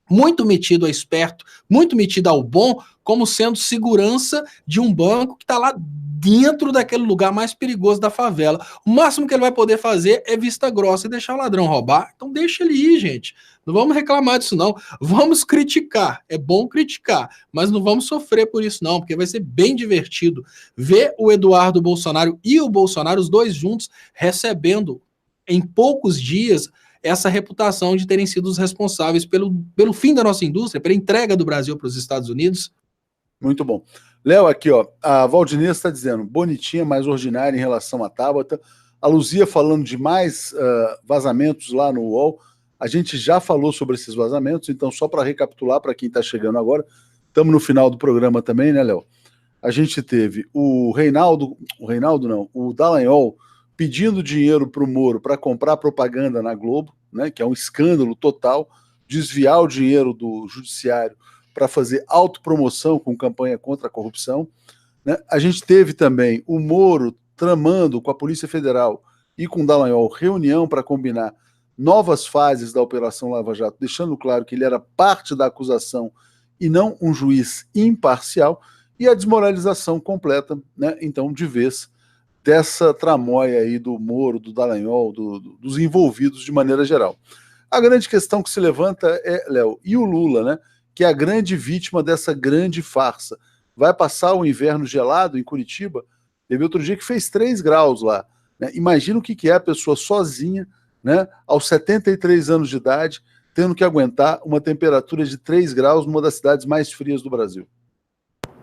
muito metido a esperto, muito metido ao bom, como sendo segurança de um banco que está lá dentro daquele lugar mais perigoso da favela. O máximo que ele vai poder fazer é vista grossa e deixar o ladrão roubar. Então deixa ele ir, gente. Não vamos reclamar disso, não. Vamos criticar. É bom criticar, mas não vamos sofrer por isso, não, porque vai ser bem divertido ver o Eduardo Bolsonaro e o Bolsonaro, os dois juntos, recebendo em poucos dias essa reputação de terem sido os responsáveis pelo fim da nossa indústria, pela entrega do Brasil para os Estados Unidos. Muito bom. Léo, aqui, ó, a Valdinesa está dizendo, bonitinha, mais ordinária em relação à Tabata. A Luzia falando de mais vazamentos lá no UOL. A gente já falou sobre esses vazamentos, então só para recapitular para quem está chegando agora, estamos no final do programa também, né, Léo? A gente teve o Dallagnol pedindo dinheiro para o Moro para comprar propaganda na Globo, né, que é um escândalo total, desviar o dinheiro do judiciário para fazer autopromoção com campanha contra a corrupção. Né? A gente teve também o Moro tramando com a Polícia Federal e com o Dallagnol reunião para combinar novas fases da Operação Lava Jato, deixando claro que ele era parte da acusação e não um juiz imparcial, e a desmoralização completa, né, então, de vez, dessa tramóia aí do Moro, do Dallagnol, dos envolvidos de maneira geral. A grande questão que se levanta é, Léo, e o Lula, né, que é a grande vítima dessa grande farsa. Vai passar o inverno gelado em Curitiba? Teve outro dia que fez 3 graus lá. Né? Imagina o que é a pessoa sozinha, né, aos 73 anos de idade, tendo que aguentar uma temperatura de 3 graus numa das cidades mais frias do Brasil.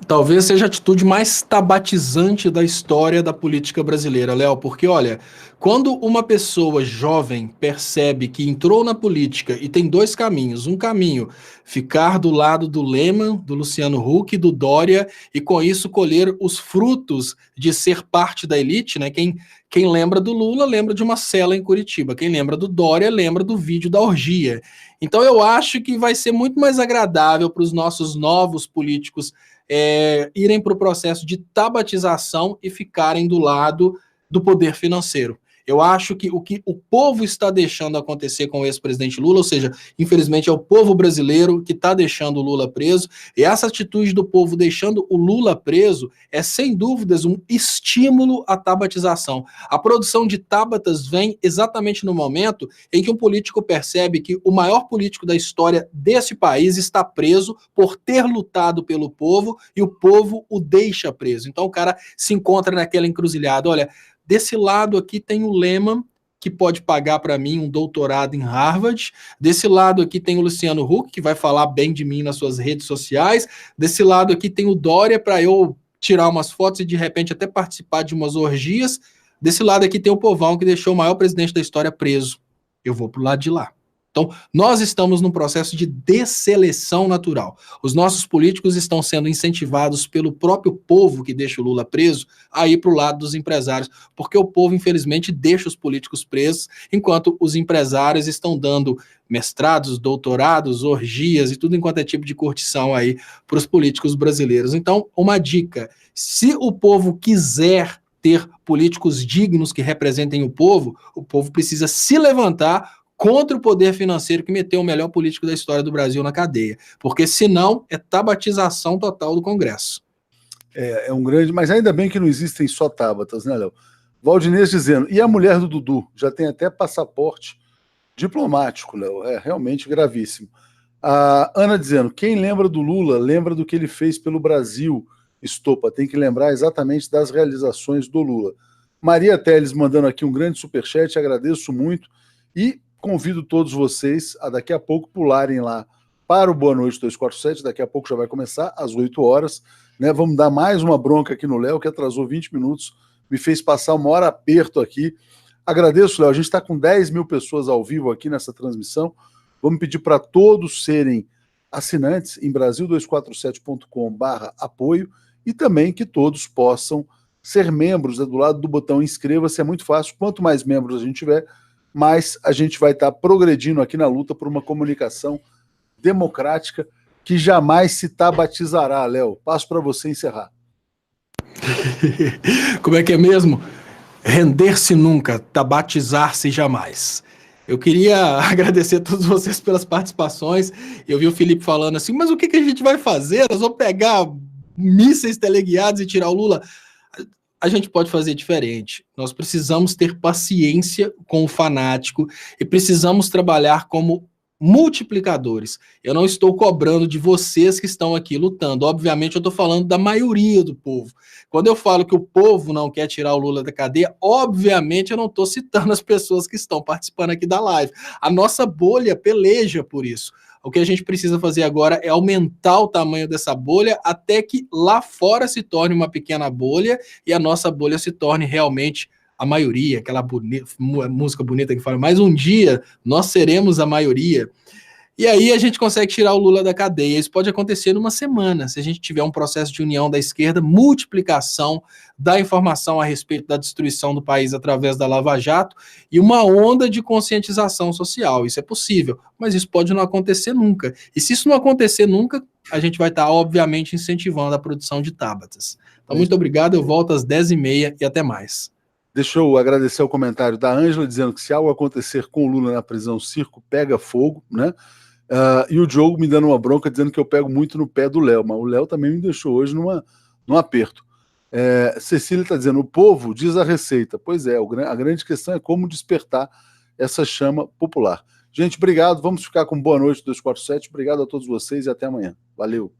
Talvez seja a atitude mais tabatizante da história da política brasileira, Léo, porque, olha, quando uma pessoa jovem percebe que entrou na política e tem 2 caminhos, um caminho, ficar do lado do Lehman, do Luciano Huck, do Dória, e com isso colher os frutos de ser parte da elite, né? Quem lembra do Lula lembra de uma cela em Curitiba, quem lembra do Dória lembra do vídeo da orgia. Então eu acho que vai ser muito mais agradável para os nossos novos políticos irem para o processo de tabatização e ficarem do lado do poder financeiro. Eu acho que o povo está deixando acontecer com o ex-presidente Lula, ou seja, infelizmente é o povo brasileiro que está deixando o Lula preso, e essa atitude do povo deixando o Lula preso é, sem dúvidas, um estímulo à tabatização. A produção de tábatas vem exatamente no momento em que um político percebe que o maior político da história desse país está preso por ter lutado pelo povo, e o povo o deixa preso. Então o cara se encontra naquela encruzilhada, olha, desse lado aqui tem o Lehman, que pode pagar para mim um doutorado em Harvard. Desse lado aqui tem o Luciano Huck, que vai falar bem de mim nas suas redes sociais. Desse lado aqui tem o Dória, para eu tirar umas fotos e de repente até participar de umas orgias. Desse lado aqui tem o povão, que deixou o maior presidente da história preso. Eu vou pro lado de lá. Então, nós estamos num processo de desseleção natural. Os nossos políticos estão sendo incentivados pelo próprio povo que deixa o Lula preso a ir para o lado dos empresários, porque o povo, infelizmente, deixa os políticos presos, enquanto os empresários estão dando mestrados, doutorados, orgias e tudo enquanto é tipo de curtição aí para os políticos brasileiros. Então, uma dica, se o povo quiser ter políticos dignos que representem o povo precisa se levantar contra o poder financeiro que meteu o melhor político da história do Brasil na cadeia. Porque, senão, é tabatização total do Congresso. É um grande... Mas ainda bem que não existem só tábatas, né, Léo? Valdinês dizendo, e a mulher do Dudu? Já tem até passaporte diplomático, Léo. É realmente gravíssimo. A Ana dizendo, quem lembra do Lula, lembra do que ele fez pelo Brasil. Estopa, tem que lembrar exatamente das realizações do Lula. Maria Teles mandando aqui um grande superchat, agradeço muito. E convido todos vocês a daqui a pouco pularem lá para o Boa Noite 247, daqui a pouco já vai começar, às 8 horas, né? Vamos dar mais uma bronca aqui no Léo, que atrasou 20 minutos, me fez passar uma hora aperto aqui. Agradeço, Léo, a gente está com 10 mil pessoas ao vivo aqui nessa transmissão, vamos pedir para todos serem assinantes em Brasil247.com/apoio e também que todos possam ser membros, né, do lado do botão inscreva-se, é muito fácil, quanto mais membros a gente tiver, mas a gente vai estar progredindo aqui na luta por uma comunicação democrática que jamais se tabatizará, Léo. Passo para você encerrar. Como é que é mesmo? Render-se nunca, tabatizar-se jamais. Eu queria agradecer a todos vocês pelas participações. Eu vi o Felipe falando assim, mas o que a gente vai fazer? Nós vamos pegar mísseis teleguiados e tirar o Lula? A gente pode fazer diferente. Nós precisamos ter paciência com o fanático e precisamos trabalhar como multiplicadores. Eu não estou cobrando de vocês que estão aqui lutando. Obviamente, eu estou falando da maioria do povo. Quando eu falo que o povo não quer tirar o Lula da cadeia, obviamente eu não estou citando as pessoas que estão participando aqui da live. A nossa bolha peleja por isso. O que a gente precisa fazer agora é aumentar o tamanho dessa bolha até que lá fora se torne uma pequena bolha e a nossa bolha se torne realmente a maioria, aquela música bonita que fala, mas um dia nós seremos a maioria. E aí a gente consegue tirar o Lula da cadeia. Isso pode acontecer numa semana, se a gente tiver um processo de união da esquerda, multiplicação da informação a respeito da destruição do país através da Lava Jato e uma onda de conscientização social. Isso é possível, mas isso pode não acontecer nunca. E se isso não acontecer nunca, a gente vai estar, obviamente, incentivando a produção de tábatas. Então, muito obrigado, eu volto às 10h30 e até mais. Deixa eu agradecer o comentário da Ângela, dizendo que se algo acontecer com o Lula na prisão, o circo pega fogo, né? E o Diogo me dando uma bronca, dizendo que eu pego muito no pé do Léo, mas o Léo também me deixou hoje num aperto. Cecília está dizendo, o povo diz a receita. Pois é, a grande questão é como despertar essa chama popular. Gente, obrigado, vamos ficar com boa noite 247, obrigado a todos vocês e até amanhã. Valeu.